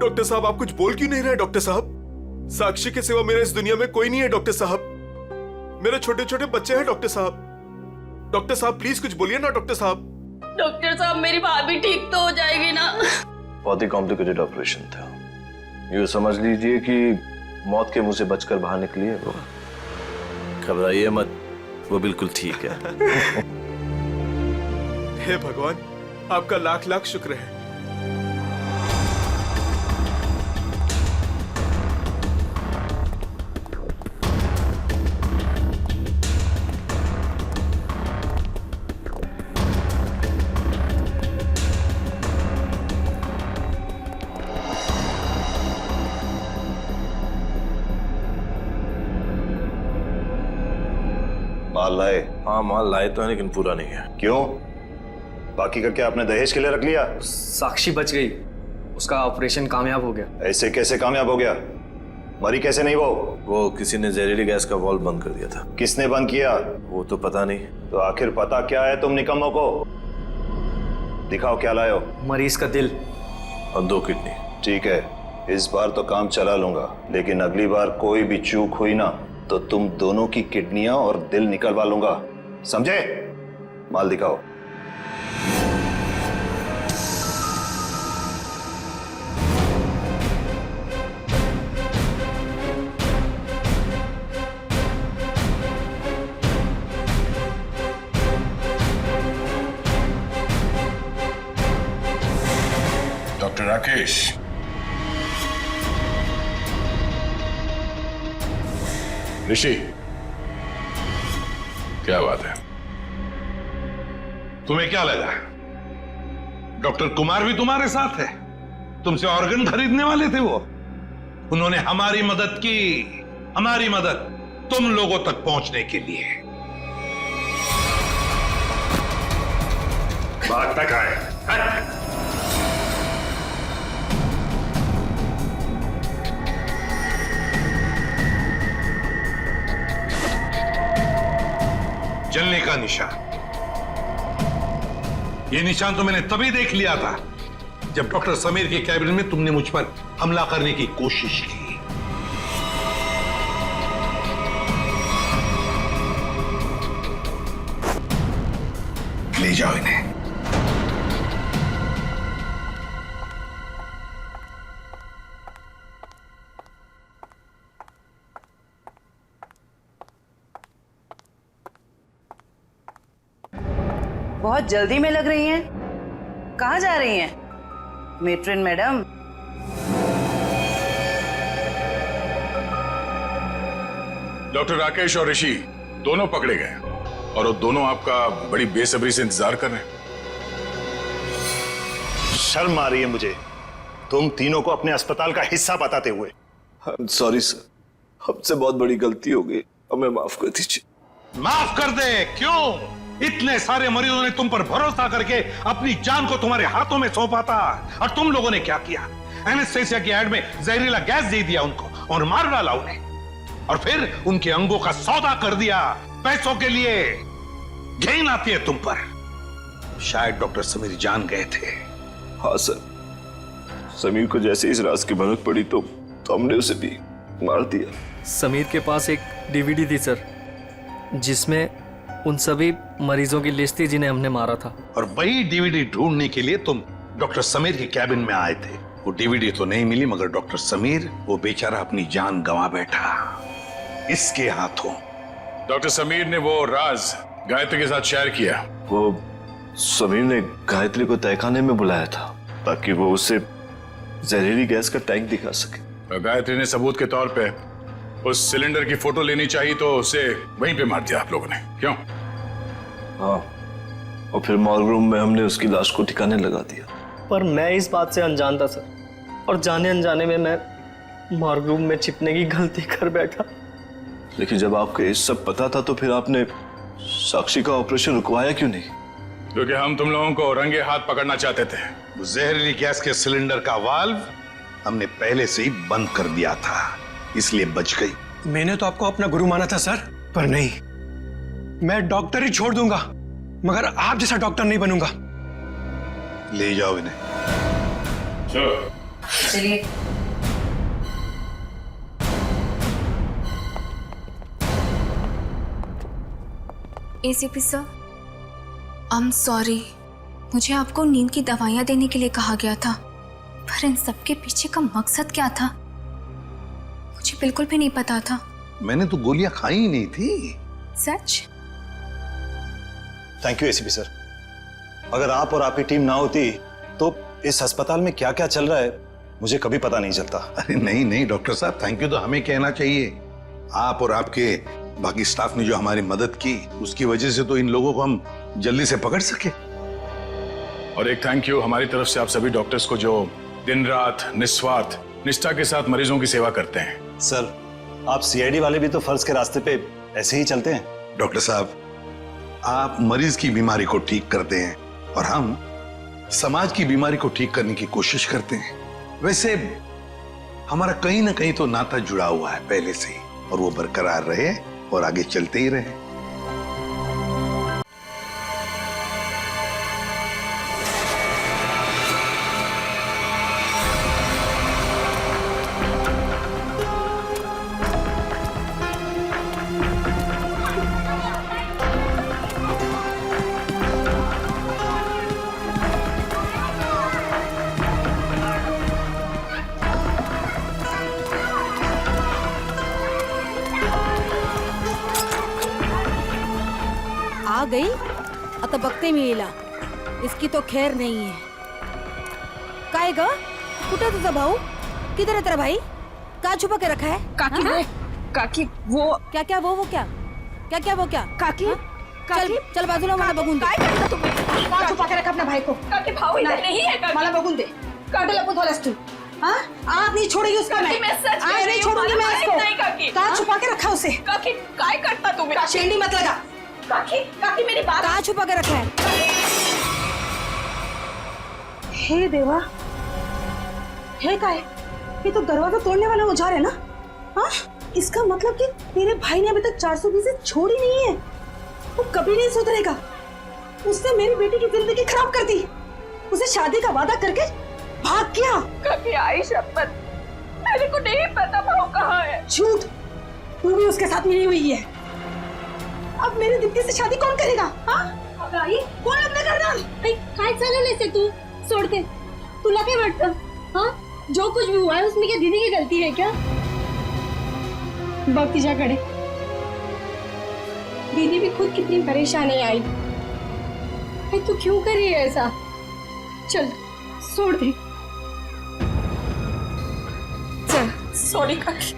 डॉक्टर साहब आप कुछ बोल क्यों नहीं रहे? डॉक्टर साहब साक्षी के सिवा मेरे इस दुनिया में कोई नहीं है डॉक्टर साहब। मेरे छोटे छोटे बच्चे हैं डॉक्टर साहब। डॉक्टर साहब प्लीज कुछ बोलिए ना डॉक्टर साहब। डॉक्टर साहब मेरी भाभी ठीक तो हो जाएगी ना? बहुत ही कॉम्प्लिकेटेड ऑपरेशन था। यूँ समझ लीजिए कि मौत के मुंह से बचकर बाहर निकली है वो। घबराइए मत, वो बिल्कुल ठीक है। हे भगवान, आपका लाख लाख शुक्र है। माल लाए? हाँ माल लाए तो है, लेकिन पूरा नहीं है। क्यों? बाकी का क्या आपने दहेज के लिए रख लिया? साक्षी बच गई, उसका ऑपरेशन कामयाब हो गया। ऐसे कैसे कामयाब हो गया? मरी कैसे नहीं वो किसी ने जहरीली गैस का वाल्व बंद कर दिया था। किसने बंद किया? वो तो पता नहीं। तो आखिर पता क्या है तुम निकम्मों को? दिखाओ क्या लाए हो। मरीज का दिल और 2 किडनी। ठीक है, इस बार तो काम चला लूंगा, लेकिन अगली बार कोई भी चूक हुई ना तो तुम दोनों की किडनियां और दिल निकलवा लूंगा, समझे? माल दिखाओ। डॉक्टर राकेश, ऋषि, क्या बात है? तुम्हें क्या लगा डॉक्टर कुमार भी तुम्हारे साथ है? तुमसे ऑर्गन खरीदने वाले थे वो। उन्होंने हमारी मदद की, हमारी मदद तुम लोगों तक पहुंचने के लिए। बात तक आए। जलने का निशान, ये निशान तो मैंने तभी देख लिया था जब डॉक्टर समीर के कैबिन में तुमने मुझ पर हमला करने की कोशिश की। ले जाओ इन्हें। बहुत जल्दी में लग रही हैं। कहाँ जा रही हैं मेट्रिन मैडम? डॉक्टर राकेश और ऋषि दोनों पकड़े गए और वो दोनों आपका बड़ी बेसब्री से इंतजार कर रहे हैं। शर्म आ रही है मुझे तुम तीनों को अपने अस्पताल का हिस्सा बताते हुए। सॉरी सर, हमसे बहुत बड़ी गलती हो गई, हमें माफ कर दीजिए। माफ कर दे? क्यों? इतने सारे मरीजों ने तुम पर भरोसा करके अपनी जान को तुम्हारे हाथों में सौंपा था, और तुम लोगों ने क्या किया? एनेस्थेसिया की एड में जहरीला गैस दे दिया उनको और मार डाला उन्हें, और फिर उनके अंगों का सौदा कर दिया पैसों के लिए। घिन आती है तुम पर। शायद डॉक्टर समीर जान गए थे। हाँ सर, समीर को जैसे इस राज की भनक पड़ी तो हमने उसे भी मार दिया। समीर के पास एक डीवीडी थी सर, जिसमें उन सभी मरीजों की लिस्ट थी जिन्हें हमने मारा था। और वही डीवीडी ढूंढने के लिए तुम डॉक्टर समीर के कैबिन में आए थे। वो डीवीडी तो नहीं मिली, मगर डॉक्टर समीर, वो बेचारा अपनी जान गंवा बैठा इसके हाथों। डॉक्टर समीर ने वो राज गायत्री के साथ शेयर किया। वो समीर ने गायत्री को तहखाने में बुलाया था ताकि वो उसे जहरीली गैस का टैंक दिखा सके। गायत्री ने सबूत के तौर पे उस सिलेंडर की फोटो लेनी चाहिए तो उसे वहीं पे मार दिया आप लोगों ने, क्यों? हाँ, और फिर मॉर्ग रूम में हमने उसकी लाश को ठिकाने लगा दिया। पर मैं इस बात से अनजान था सर, और जाने अनजाने में मैं मॉर्ग रूम में छिपने की गलती कर बैठा। लेकिन जब आपको ये सब पता था तो फिर आपने साक्षी का ऑपरेशन रुकवाया क्यों नहीं? क्योंकि हम तुम लोगों को रंगे हाथ पकड़ना चाहते थे। जहरीली गैस के सिलेंडर का वाल्व हमने पहले से ही बंद कर दिया था, इसलिए बच गई। मैंने तो आपको अपना गुरु माना था सर, पर नहीं, मैं डॉक्टर ही छोड़ दूंगा, मगर आप जैसा डॉक्टर नहीं बनूंगा। ले जाओ इन्हें। चलिए। ACP sir, I am sorry. मुझे आपको नींद की दवाइयाँ देने के लिए कहा गया था, पर इन सब के पीछे का मकसद क्या था मुझे बिल्कुल भी नहीं पता था। मैंने तो गोलियां खाई ही नहीं थी। सच? Thank you ACP sir. अगर आप और आपकी टीम ना होती तो इस अस्पताल में क्या क्या चल रहा है मुझे कभी पता नहीं चलता। अरे नहीं नहीं डॉक्टर साहब, थैंक यू तो हमें कहना चाहिए। आप और आपके बाकी स्टाफ ने जो हमारी मदद की, उसकी वजह से तो इन लोगों को हम जल्दी से पकड़ सके। और एक थैंक यू हमारी तरफ से आप सभी डॉक्टर्स को जो दिन रात निस्वार्थ निष्ठा के साथ मरीजों की सेवा करते हैं। सर, आप सीआईडी वाले भी तो फर्ज के रास्ते पे ऐसे ही चलते हैं। डॉक्टर साहब, आप मरीज की बीमारी को ठीक करते हैं और हम समाज की बीमारी को ठीक करने की कोशिश करते हैं। वैसे हमारा कहीं ना कहीं तो नाता जुड़ा हुआ है पहले से ही, और वो बरकरार रहे और आगे चलते ही रहे। आ गई आता बघते मी हिला. इसकी तो खैर नहीं है. काय ग, कुठे तुझा भाऊ? किधर है तेरा भाई? कहाँ छुपा के रखा है? काकी हाँ? काकी वो क्या क्या वो क्या क्या क्या वो क्या काकी हाँ? चल चल बाजूला मला बघून दे. काय करता तुम्ही? का छुपा के रखा अपना भाई को? काकी भाऊ इधर नहीं है काकी. मला बघून दे. काटे लपत वालास तू. हाँ? आज नहीं छोड़ेगी उसका मैं. आज नहीं छोड़ूंगी मैं इसको. नहीं काकी. कहाँ छुपा के रखा उसे? काकी काय करता तुम्ही? शेंडी मत लगा. काकी काकी मेरी बात. कहाँ छुपा के रखा है? हे देवा, है काय? ये तो दरवाजा तोड़ने वाला औजार है ना? हाँ? इसका मतलब कि तेरे भाई ने अभी तक 420 छोड़ी नहीं है. वो कभी नहीं सुधरेगा. उसने मेरी बेटी की जिंदगी खराब कर दी. उसे शादी का वादा करके भाग गया. काकी आई शपथ, मेरे को नहीं पता भाऊ कहाँ है. झूठ. तू भी उसके साथ मिली हुई है. अब मेरी दीप्ति से शादी कौन करेगा? हाँ? आई कौन लग्न करणार? काय चालवलंय से तू? सोडते. तुला काय वाटतं? हाँ? जो कुछ भी हुआ है उसमें क्या दीदी की गलती है क्या? बघ तिच्याकडे. दीदी भी खुद कितनी परेशान है आई. भाई तू क्यों कर रही है ऐसा? चल छोड़ दे. चल सॉरी काकी.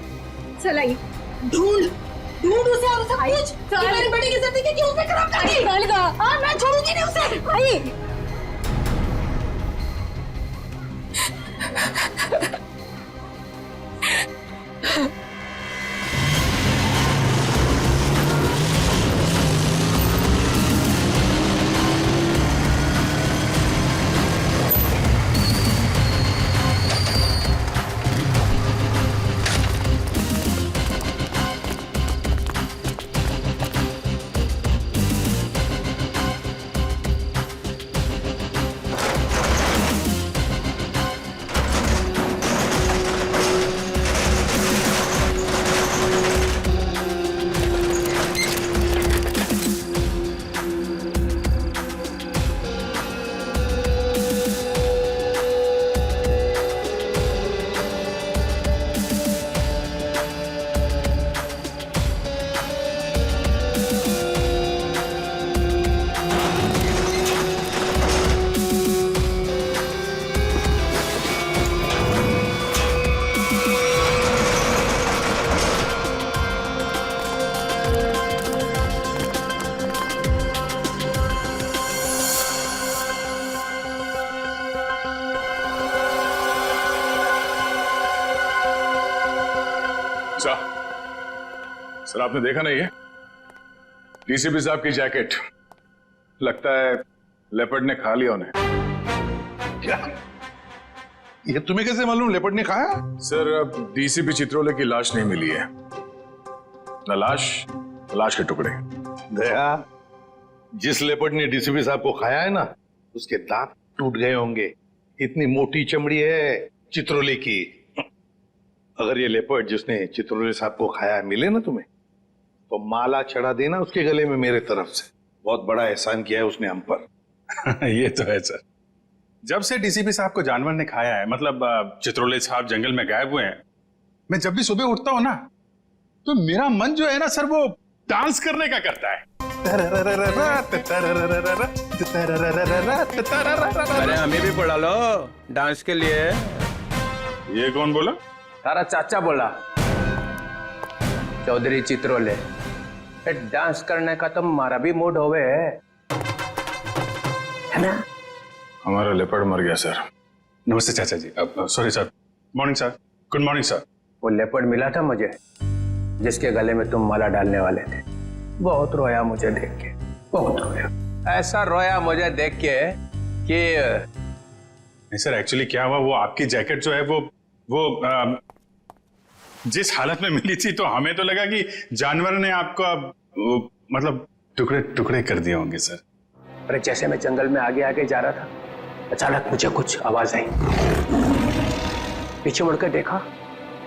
चल आई. ढूंढ ढूंढ उसे और सब कुछ. मेरी बेटी की जिंदगी क्यों उसे खराब कर दी? चल गा. हाँ मैं छोड़ूंगी नहीं उसे. आई. सर आपने देखा नहीं है डीसीपी साहब की जैकेट? लगता है लेपर्ड ने खा लिया उन्हें. क्या? ये तुम्हें कैसे मालूम लेपर्ड ने खाया? सर अब डीसीपी चित्रोले की लाश नहीं मिली है. न लाश के टुकड़े. दया, जिस लेपर्ड ने डीसीपी साहब को खाया है ना, उसके दांत टूट गए होंगे. इतनी मोटी चमड़ी है चित्रोले की. अगर ये लेपर्ड जिसने चित्रोले साहब को खाया मिले ना तुम्हें, तो माला चढ़ा देना उसके गले में मेरे तरफ से। बहुत बड़ा एहसान किया है उसने हम पर। ये तो है सर। जब से डीसीपी साहब को जानवर ने खाया है, मतलब चित्रोले साहब जंगल में गायब हुए हैं, मैं जब भी सुबह उठता हूँ ना, तो मेरा मन जो है ना सर, वो डांस करने का करता है। अरे हमें भी बुला लो डांस के लिए। ये कौन बोला? तारा चाचा बोला, चौधरी चित्रोले। डांस करने का तो हमारा भी मूड होवे है ना। हमारा लेपर्ड मर गया सर। नमस्ते चाचा जी। Sorry sir. Morning sir. Good morning sir. वो लेपर्ड मिला था मुझे, जिसके गले में तुम माला डालने वाले थे। बहुत रोया मुझे देख के, बहुत रोया। ऐसा रोया मुझे देख के कि नहीं सर, एक्चुअली क्या हुआ, वो आपकी जैकेट जो है वो जिस हालत में मिली थी, तो हमें तो लगा कि जानवर ने आपको मतलब टुकड़े टुकड़े कर दिए होंगे सर। अरे जैसे मैं जंगल में आगे आगे जा रहा था, अचानक मुझे कुछ आवाज आई। पीछे मुड़कर देखा,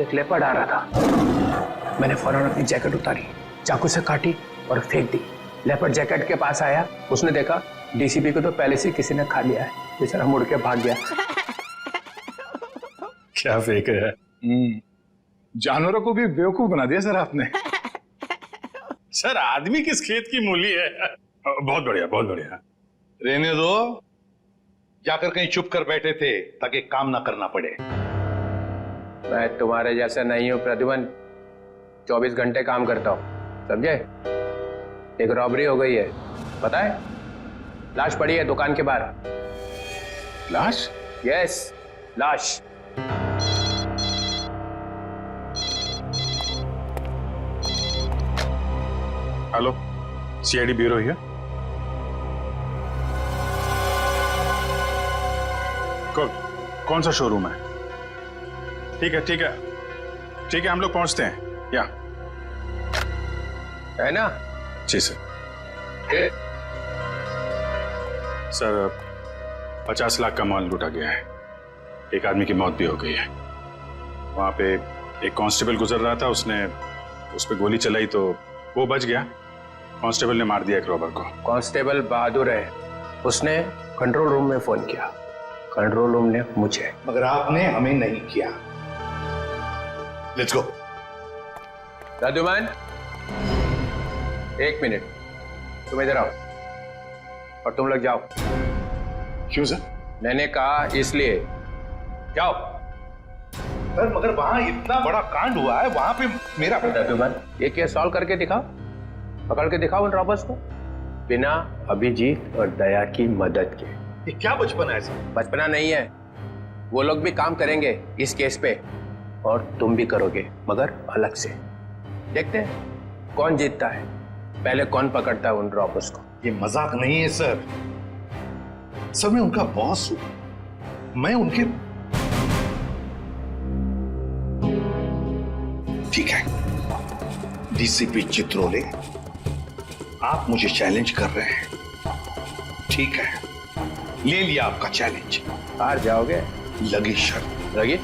एक लेपर्ड आ रहा था। मैंने फौरन अपनी जैकेट उतारी, चाकू से काटी और फेंक दी। लेपर्ड जैकेट के पास आया, उसने देखा डीसीपी को तो पहले से किसी ने खा लिया है। बेचारा मुड़ के भाग गया। क्या फेंक है? जानवरों को भी बेवकूफ बना दिया सर आपने। सर आदमी किस खेत की मूली है। बहुत बढ़िया, बहुत बढ़िया। रहने दो, जाकर कहीं चुप कर बैठे थे ताकि काम ना करना पड़े। मैं तुम्हारे जैसा नहीं हूं प्रद्युमन, 24 घंटे काम करता हूं, समझे। एक रॉबरी हो गई है, पता है? लाश पड़ी है दुकान के बाहर। लाश? यस, लाश। Hello, CID bureau here. कौन सा शोरूम है? ठीक है ठीक है ठीक है, हम लोग पहुंचते हैं। या है ना? जी सर। सर 50 लाख का माल लूटा गया है। एक आदमी की मौत भी हो गई है। वहां पे एक कांस्टेबल गुजर रहा था, उसने उस पर गोली चलाई तो वो बच गया। कांस्टेबल ने मार दिया एक रॉबर को। कांस्टेबल बहादुर है, उसने कंट्रोल रूम में फोन किया, कंट्रोल रूम ने मुझे। मगर आपने हमें नहीं किया। Let's go. प्रद्युमन, 1 मिनट, तुम इधर आओ और तुम लोग जाओ। क्यों सर? मैंने कहा इसलिए, जाओ। सर मगर वहां इतना बड़ा कांड हुआ है, वहां पे मेरा प्रद्युमन, ये केस सॉल्व करके दिखाओ, पकड़ के दिखाओ उन रॉबर्स को, बिना अभिजीत और दया की मदद के। ये क्या बचपना है सर? बचपना नहीं है, वो लोग भी काम करेंगे इस केस पे और तुम भी करोगे, मगर अलग से। देखते हैं कौन जीतता है, पहले कौन पकड़ता है उन रॉबर्स को। ये मजाक नहीं है सर। सर मैं उनका बॉस हूं, मैं उनके। ठीक है डीसीपी चित्रोले, आप मुझे चैलेंज कर रहे हैं। ठीक है, ले लिया आपका चैलेंज। हार जाओगे? लगी शर्त। लगी?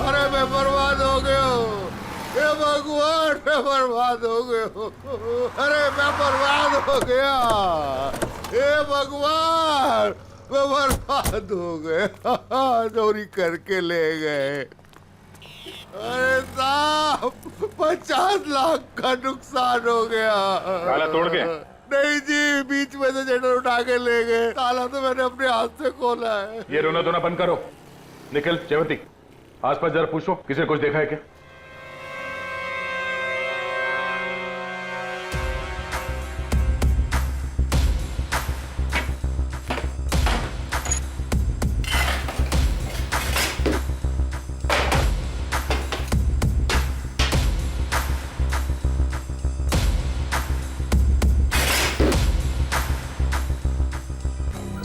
अरे मैं बर्बाद हो गया हूँ, हे भगवान, मैं बर्बाद हो गया हूँ। अरे मैं बर्बाद हो गया, हे भगवान, मैं बर्बाद हो गया। चोरी करके ले गए। अरे साहब 50 लाख का नुकसान हो गया। ताला तोड़ के? नहीं जी, बीच में से जेटर उठा के ले गए। ताला तो मैंने अपने हाथ से खोला है। ये रोना धोना बंद करो। निखिल, जयवती, आसपास जरा पूछो, किसी ने कुछ देखा है क्या?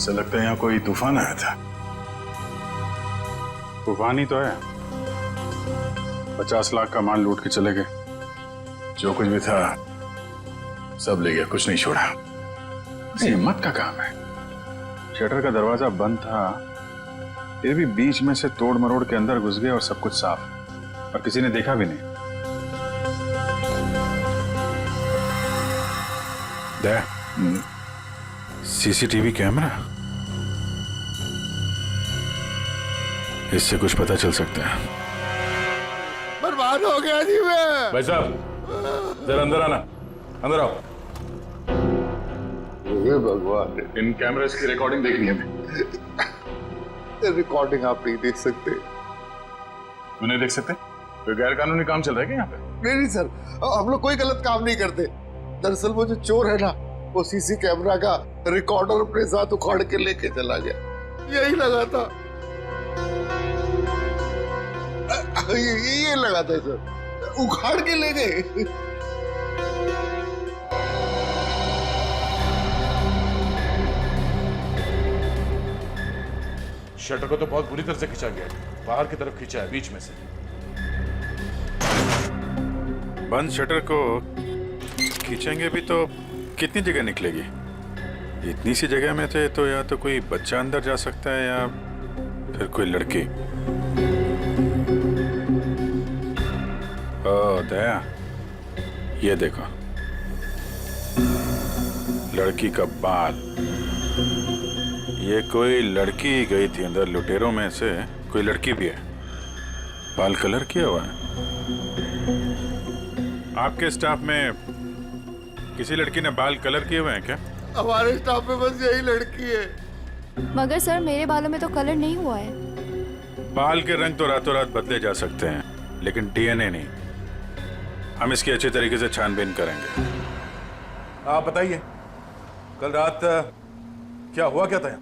ऐसा लगता है यहाँ कोई तूफान आया था। तूफान ही तो है। 50 लाख का माल लूट के चले गए। जो कुछ भी था सब ले गया, कुछ नहीं छोड़ा। हिम्मत का काम है। शटर का दरवाजा बंद था, ये भी बीच में से तोड़ मरोड़ के अंदर घुस गए और सब कुछ साफ, और किसी ने देखा भी नहीं। सीसीटीवी कैमरा, इससे कुछ पता चल सकता है। बर्बाद हो गया जी मैं। भाई साहब जरा अंदर आना, अंदर आओ। हे भगवान, इन कैमरास की रिकॉर्डिंग देखनी है हमें। रिकॉर्डिंग आप नहीं देख सकते। क्यों नहीं देख सकते? कोई गैर कानूनी काम चल रहा है क्या यहाँ पे? नहीं सर, हम लोग कोई गलत काम नहीं करते। दरअसल वो जो चोर है ना, वो सीसी कैमरा का रिकॉर्डर अपने साथ उखाड़ के लेके चला गया। यही लगा था, ये लगा था सर, उखाड़ के ले गए। शटर को तो बहुत बुरी तरह से खींचा गया है, बाहर की तरफ खींचा है, बीच में से। बंद शटर को खींचेंगे भी तो कितनी जगह निकलेगी? इतनी सी जगह में थे तो या तो कोई बच्चा अंदर जा सकता है या फिर कोई लड़की। ओ दया, ये देखो, लड़की का बाल। ये कोई लड़की गई थी अंदर, लुटेरों में से कोई लड़की भी है। बाल कलर किया हुआ है। आपके स्टाफ में किसी लड़की ने बाल कलर किए हुए हैं क्या? हमारे स्टाफ में बस यही लड़की है। मगर सर मेरे बालों में तो कलर नहीं हुआ है। बाल के रंग तो रातों रात बदले जा सकते हैं, लेकिन डीएनए नहीं। हम इसकी अच्छी तरीके से छानबीन करेंगे। आप बताइए, कल रात क्या हुआ क्या था?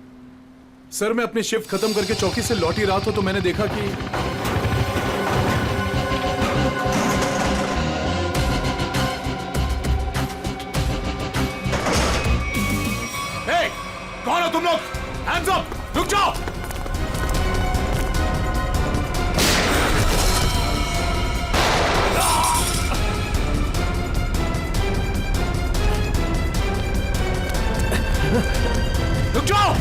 सर मैं अपनी शिफ्ट खत्म करके चौकी से लौटी रात हो तो मैंने देखा कि कौन हो तुम लोग? Hands up! रुक जाओ! रुक जाओ!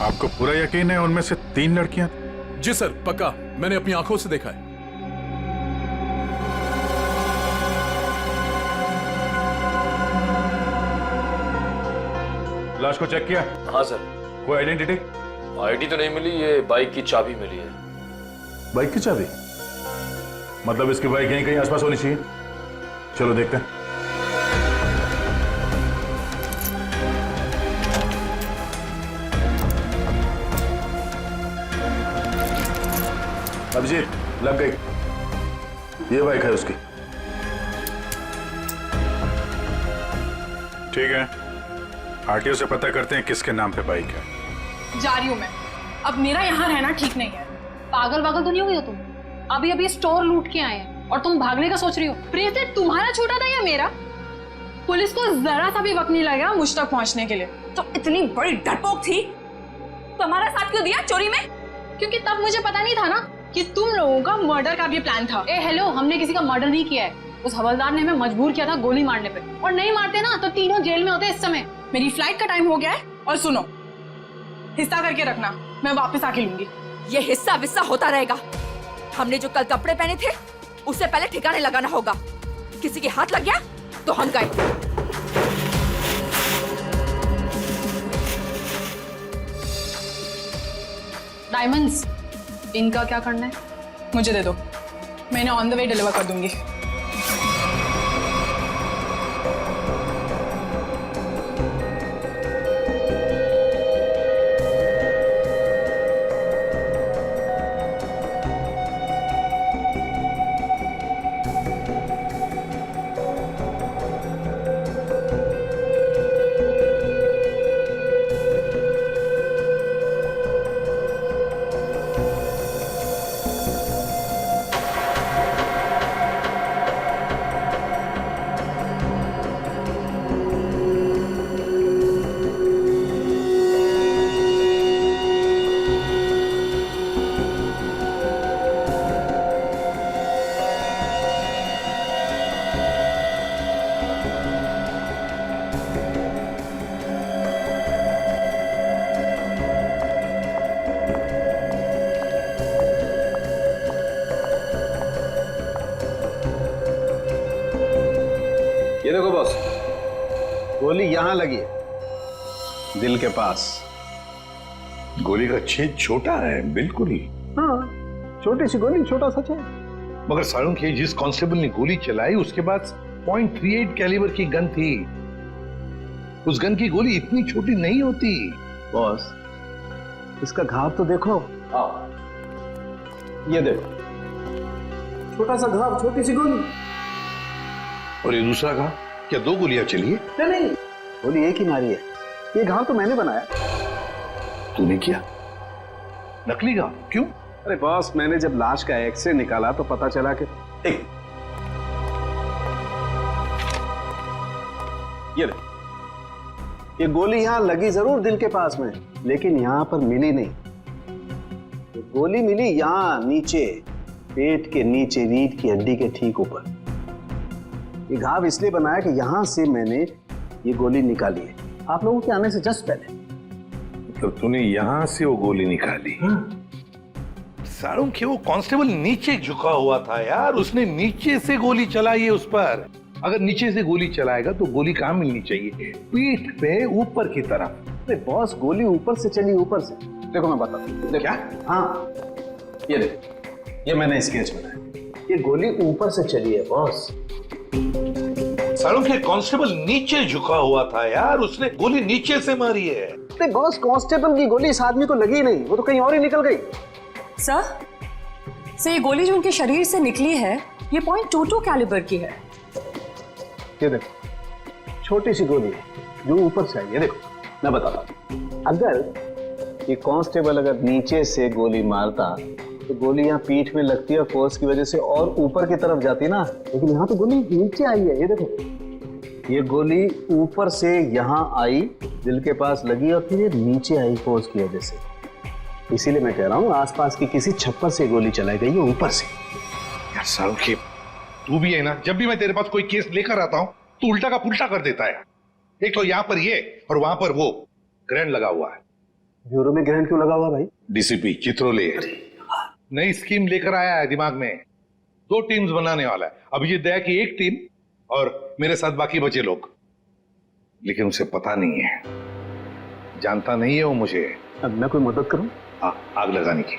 आपको पूरा यकीन है उनमें से 3 लड़कियां? जी सर, पक्का, मैंने अपनी आंखों से देखा है। लाश को चेक किया? हाँ सर। कोई आइडेंटिटी? आईडी तो नहीं मिली, ये बाइक की चाबी मिली है। बाइक की चाबी? मतलब इसकी बाइक यहीं कहीं आसपास होनी चाहिए। चलो देखते हैं। अभिजीत, लग गई। ये बाइक है उसकी। ठीक है, आरटीओ से पता करते हैं किसके नाम पे बाइक है। जा रही हूँ मैं। अब मेरा यहाँ रहना ठीक नहीं है। पागल वागल तो नहीं हो गई हो तुम? अभी अभी स्टोर लूट के आए हैं और तुम भागने का सोच रही हो। प्रीति, तुम्हारा छोटा था या मेरा? पुलिस को जरा सा भी वक्त नहीं लगेगा मुझ तक पहुंचने के लिए। तो इतनी बड़ी डरपोक थी, तुम्हारा साथ क्यों दिया चोरी में? क्योंकि तब मुझे पता नहीं था ना कि तुम लोगों का मर्डर का भी प्लान था। ए हेलो, हमने किसी का मर्डर नहीं किया है। उस हवलदार ने हमें मजबूर किया था गोली मारने पे, और नहीं मारते ना तो तीनों जेल में होते इस समय। मेरी फ्लाइट का टाइम हो गया है, और सुनो, हिस्सा करके रखना, मैं वापस आके लूंगी। ये हिस्सा विस्सा होता रहेगा। हमने जो कल कपड़े पहने थे उससे पहले ठिकाने लगाना होगा। किसी के हाथ लग गया तो हम गए। डायमंड्स, इनका क्या करना है? मुझे दे दो, मैं इन्हें ऑन द वे डिलीवर कर दूंगी। ये देखो बॉस, गोली यहां लगी है, दिल के पास। गोली का छेद छोटा है, बिल्कुल ही। हाँ, छोटी सी गोली, छोटा सा छेद। मगर सारुण के जिस कांस्टेबल ने गोली चलाई उसके पास .38 कैलिबर की गन थी। उस गन की गोली इतनी छोटी नहीं होती। बॉस, इसका घाव तो देखो। ये देखो, छोटा सा घाव, छोटी सी गोली। और ये दूसरा घाव, क्या 2 गोलियां चली है? नहीं, गोली एक ही मारी है। ये घाव तो मैंने बनाया। तूने किया? नकली घाव? क्यों? अरे बॉस, मैंने जब लाश का एक्सरे निकाला तो पता चला कि ये गोली यहां लगी जरूर दिल के पास में, लेकिन यहां पर मिली नहीं। ये गोली मिली यहां नीचे, पेट के नीचे, रीढ़ की हड्डी के ठीक ऊपर। ये घाव इसलिए बनाया कि यहां से मैंने ये गोली निकाली है, आप लोगों के आने से जस्ट पहले। तो तूने यहां से वो गोली निकाली? सारुण के वो कांस्टेबल नीचे झुका हुआ था यार, उसने नीचे से गोली चलाई है उस पर। अगर नीचे से गोली चलाएगा तो गोली कहां मिलनी चाहिए? पीठ पे ऊपर की तरफ। अरे बॉस, गोली ऊपर से चली, ऊपर से। देखो मैं बताता हूं। क्या? हाँ, ये देखो, ये मैंने स्केच बनाया। ये गोली ऊपर से चली है बॉस। सारुण के कांस्टेबल नीचे झुका हुआ था यार, उसने गोली नीचे से मारी है। अरे बॉस, कांस्टेबल की गोली इस आदमी को लगी नहीं, वो तो कहीं और ही निकल गई। सर, ये गोली जो उनके शरीर से निकली है, ये .22 कैलिबर की है। ये देखो, छोटी सी गोली है जो ऊपर से आई है। देखो मैं बताता हूं, अगर ये कांस्टेबल अगर नीचे से गोली मारता तो गोली यहाँ पीठ में लगती है, फोर्स की वजह से और ऊपर की तरफ जाती ना, लेकिन यहाँ तो गोली नीचे आई है। ये देखो, ये गोली ऊपर से यहाँ आई, दिल के पास लगी और फिर ये नीचे आई फोर्स की वजह से। इसीलिए मैं कह रहा हूँ आसपास की किसी छप्पर से गोली चलाई गई है, ऊपर से। यार सारुण के, तू भी है ना, जब भी मैं तेरे पास कोई केस लेकर आता हूँ तो उल्टा का पुल्टा कर देता है। एक तो यहाँ पर ये और वहां पर वो ग्रैंड लगा हुआ है। ब्यूरो में ग्रैंड क्यों लगा हुआ भाई? डीसीपी चित्रोले नई स्कीम लेकर आया है दिमाग में। 2 टीम्स बनाने वाला है। अभिजीत दया की एक टीम और मेरे साथ बाकी बचे लोग। लेकिन उसे पता नहीं है, जानता नहीं है वो मुझे। अब मैं कोई मदद करूं? आग लगाने की।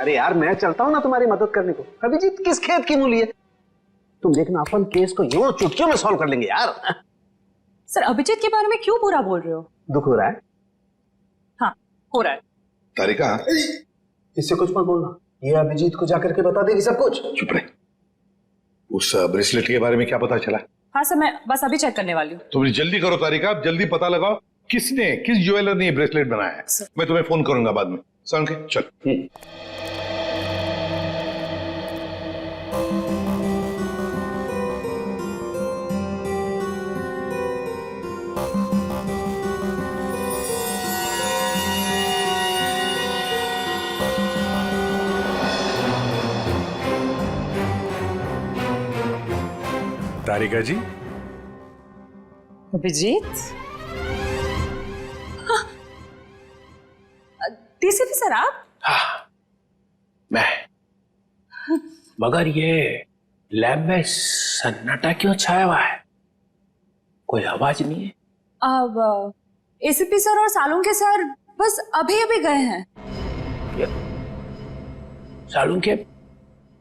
अरे यार, मैं चलता हूं ना तुम्हारी मदद करने को। अभिजीत किस खेत की मूली है? तुम देखना, अपन केस को यूं चुटकियों में सॉल्व कर लेंगे यार। सर, अभिजीत के बारे में क्यों बुरा बोल रहे हो? दुख हो रहा है? हाँ, हो रहा है। तारिका, इससे कुछ मत बोलना, ये अभिजीत को जाकर के बता देगी सब कुछ। चुप रहे। उस ब्रेसलेट के बारे में क्या पता चला? हाँ सर, मैं बस अभी चेक करने वाली हूँ। तुम जल्दी करो तारिका, जल्दी पता लगाओ किस ज्वेलर ने ये ब्रेसलेट बनाया है। मैं तुम्हें फोन करूंगा बाद में। सारुण के, चल। तारिका जी। अभिजीत? डीसीपी सर आप? हाँ, मैं। मगर ये लैब में सन्नाटा क्यों छाया हुआ है? कोई आवाज नहीं है। अब एसीपी सर और सालुंके सर बस अभी अभी गए हैं। सालुंके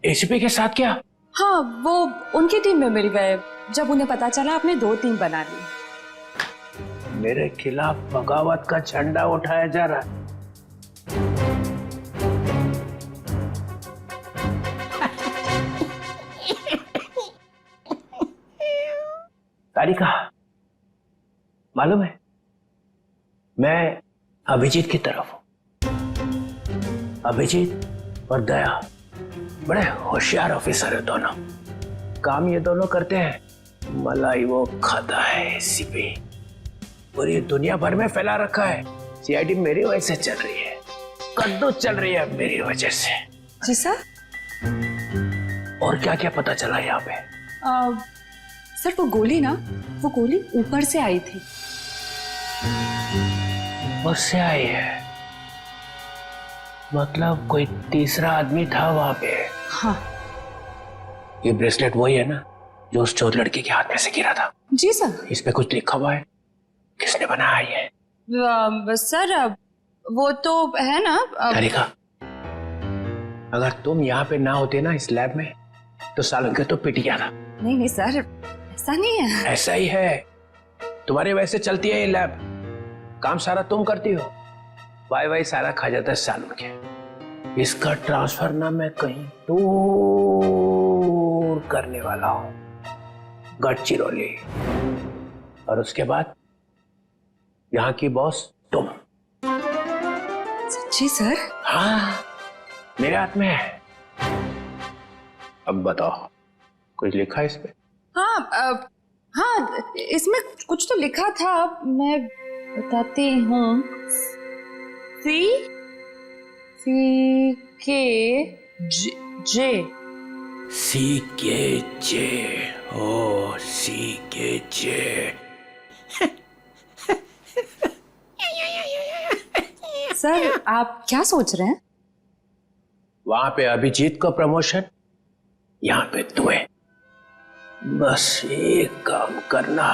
एसीपी के साथ क्या? हाँ, वो उनकी टीम में मिल गए जब उन्हें पता चला आपने 2 टीम बना ली। मेरे खिलाफ बगावत का झंडा उठाया जा रहा है। तारिका, मालूम है मैं अभिजीत की तरफ हूं। अभिजीत और दया बड़े होशियार ऑफिसर है दोनों। काम ये दोनों करते हैं, मलाई वो खाता है एसीपी। पूरी दुनिया भर में फैला रखा है। सीआईडी मेरी वजह से चल रही है, कद्दू चल रही है मेरी वजह से। जी सर। और क्या क्या पता चला यहाँ पे? सर, वो गोली ना वो गोली ऊपर से आई थी। ऊपर से आई है? मतलब कोई तीसरा आदमी था वहां पे? हाँ। ये ब्रेसलेट वही है ना जो उस चोर लड़के के हाथ में से गिरा था? जी सर। इस पे कुछ लिखा हुआ है? किसने बनाया ये? सर वो तो है ना तारिका, अगर तुम यहाँ पे ना होते ना इस लैब में तो सालन के तो पिट गया था। नहीं नहीं सर, ऐसा नहीं है। ऐसा ही है, तुम्हारे वैसे चलती है ये लैब, काम सारा तुम करती हो, वाई सारा खा जाता है सालन के। इसका ट्रांसफर ना मैं कहीं दूर करने वाला हूँ, गढ़चिरौली, और उसके बाद यहाँ की बॉस तुम। सच्ची सर? हाँ, मेरे हाथ में है। अब बताओ, कुछ लिखा है इस पे? हाँ हाँ, इसमें कुछ तो लिखा था, मैं बताती हूँ। सी के जे। CKJ, ओ CKJ। सर आप क्या सोच रहे हैं? वहां पे अभिजीत को प्रमोशन, यहाँ पे तुम्हें। बस एक काम करना,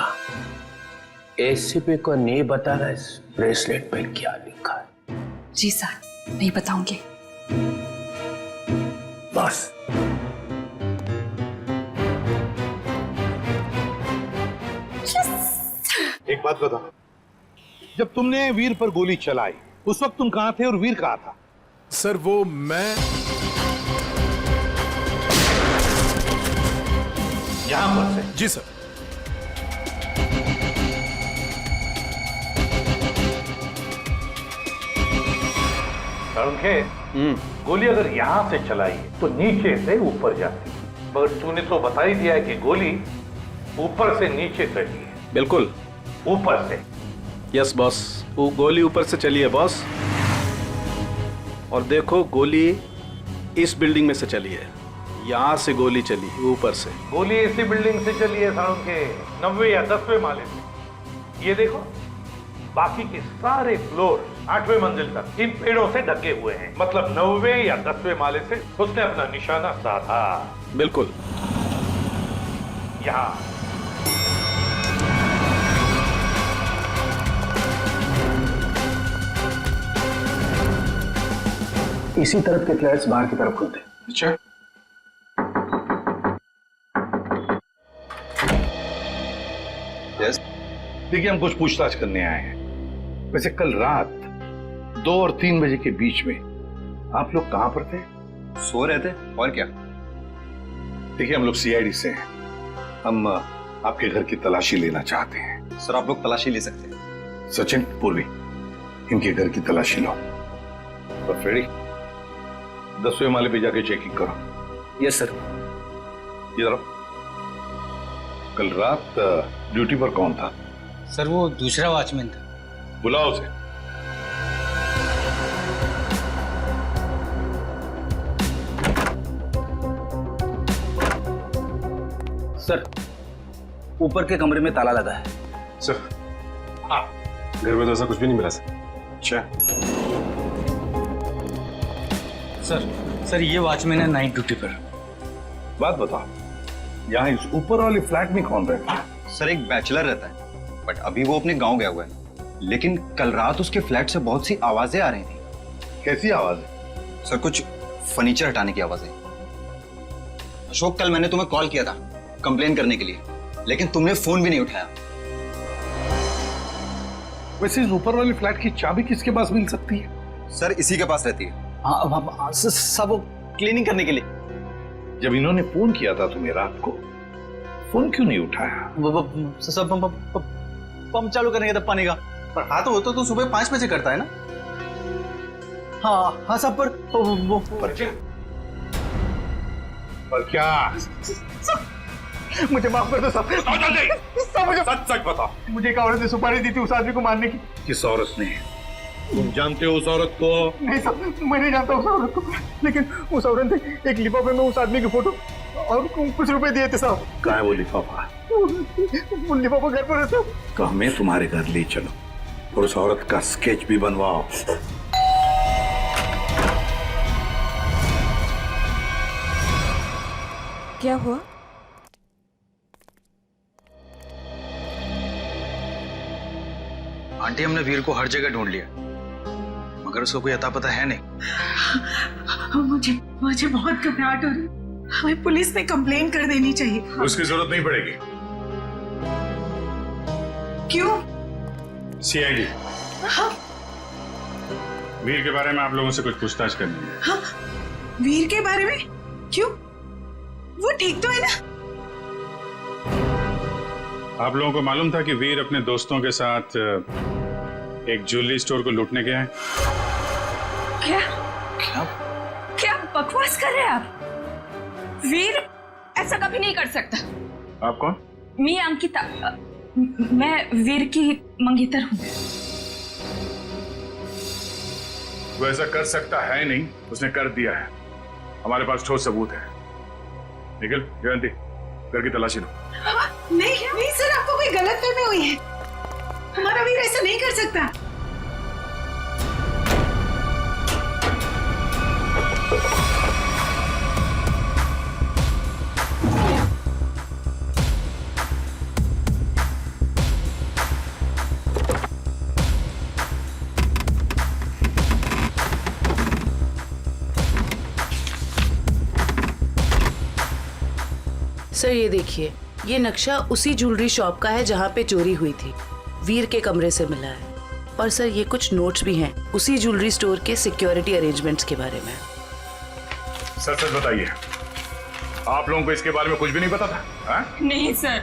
एसीपी को नहीं बताना इस ब्रेसलेट पे क्या लिखा है। जी सर, नहीं बताऊंगी। बस। एक बात बता, जब तुमने वीर पर गोली चलाई उस वक्त तुम कहां थे और वीर कहां था? सर वो मैं यहां पर से? जी सर। गोली अगर यहां से चलाई तो नीचे से ऊपर जाती, पर तूने तो बता ही दिया है कि गोली ऊपर से नीचे चली है। बिल्कुल ऊपर से। यस बॉस, वो गोली ऊपर से चली है बॉस। और देखो, गोली इस बिल्डिंग में से चली है, यहां से गोली चली है ऊपर से। गोली इसी बिल्डिंग से चली है सारुण के 9वें या 10वें माले से। ये देखो, बाकी के सारे फ्लोर 8वें मंजिल तक इन पेड़ों से ढके हुए हैं, मतलब 9वें या 10वें माले से उसने अपना निशाना साधा। बिल्कुल। यहाँ इसी तरफ के फ्लैट्स बाहर की तरफ खुलते। अच्छा। यस, देखिए हम कुछ पूछताछ करने आए हैं। वैसे कल रात 2 और 3 बजे के बीच में आप लोग कहां पर थे? सो रहे थे, और क्या। देखिए हम लोग सीआईडी से हैं, हम आपके घर की तलाशी लेना चाहते हैं। सर आप लोग तलाशी ले सकते हैं। सचिन, पूर्वी, इनके घर की तलाशी लो। और फ्रेडी, 10वें माले पे जाके चेकिंग करो। Yes sir. इधर आओ। कल रात ड्यूटी पर कौन था? सर वो दूसरा वॉचमैन था। बुलाओ उसे। सर ऊपर के कमरे में ताला लगा है। सर हाँ, घर में तो ऐसा कुछ भी नहीं मिला सर। अच्छा सर ये वॉचमैन है नाइट ड्यूटी पर। बात बताओ, यहाँ इस ऊपर वाले फ्लैट में कौन रहता है? सर एक बैचलर रहता है, बट अभी वो अपने गांव गया हुआ है। लेकिन कल रात उसके फ्लैट से बहुत सी आवाजें आ रही थी। कैसी आवाजें? सर कुछ फर्नीचर हटाने की आवाजें। अशोक, कल मैंने तुम्हें कॉल किया था कंप्लेन करने के लिए, लेकिन तुमने फोन भी नहीं उठाया। वैसे इस ऊपर वाले फ्लैट की चाबी किसके पास मिल सकती है? सर इसी के पास रहती है। हाँ सब क्लीनिंग करने के लिए। जब इन्होंने फोन किया था तुम्हें रात को, फोन क्यों नहीं उठाया? सब पंप चालू करने का पानी का। पर हाँ तो वो तो सुबह 5 बजे करता है ना। हाँ सब पर क्या? मुझे माफ कर दो सब मुझे सच बताओ। मुझे एक औरत ने सुपारी दी थी उस आदमी को मारने की। किस औरत ने? तुम जानते हो उस औरत को? नहीं सर, मैं नहीं जानता उस औरत को, लेकिन उस औरत ने एक लिफाफे में उस आदमी की फोटो और कुछ रुपए दिए थे साहब। कहाँ है वो लिफाफा? मुन्नी पापा घर पर रहते हो? तो हमें तुम्हारे घर ले चलो और उस औरत का स्केच भी बनवाओ। क्या हुआ? आंटी, हमने वीर को हर जगह ढूंढ लिया मगर उसको कोई अता पता है नहीं। मुझे बहुत घबराहट हो रही है। हमें पुलिस में कंप्लेन कर देनी चाहिए। उसकी जरूरत नहीं पड़ेगी। क्यों? सीआईडी हाँ? वीर के बारे में आप लोगों से कुछ पूछताछ करनी है। हाँ? वीर के बारे में? क्यों? वो ठीक तो है ना? आप लोगों को मालूम था कि वीर अपने दोस्तों के साथ एक ज्वेलरी स्टोर को लूटने गया है? क्या क्या बकवास कर रहे हैं आप? वीर ऐसा कभी नहीं कर सकता। आप कौन? मैं अंकिता, मैं वीर की मंगेतर हूँ। वो ऐसा कर सकता है नहीं, उसने कर दिया है। हमारे पास ठोस सबूत है। निखिल, जयंती, घर की तलाशी लो। नहीं सर, आपको कोई गलतफहमी हुई है। हमारा वीर ऐसा नहीं कर सकता। सर ये देखिए, ये नक्शा उसी ज्वेलरी शॉप का है जहाँ पे चोरी हुई थी। वीर के कमरे से मिला है। और सर ये कुछ नोट्स भी हैं उसी ज्वेलरी स्टोर के सिक्योरिटी अरेंजमेंट्स के बारे में। सच सच बताइए, आप लोगों को इसके बारे में कुछ भी नहीं पता था? हा? नहीं सर,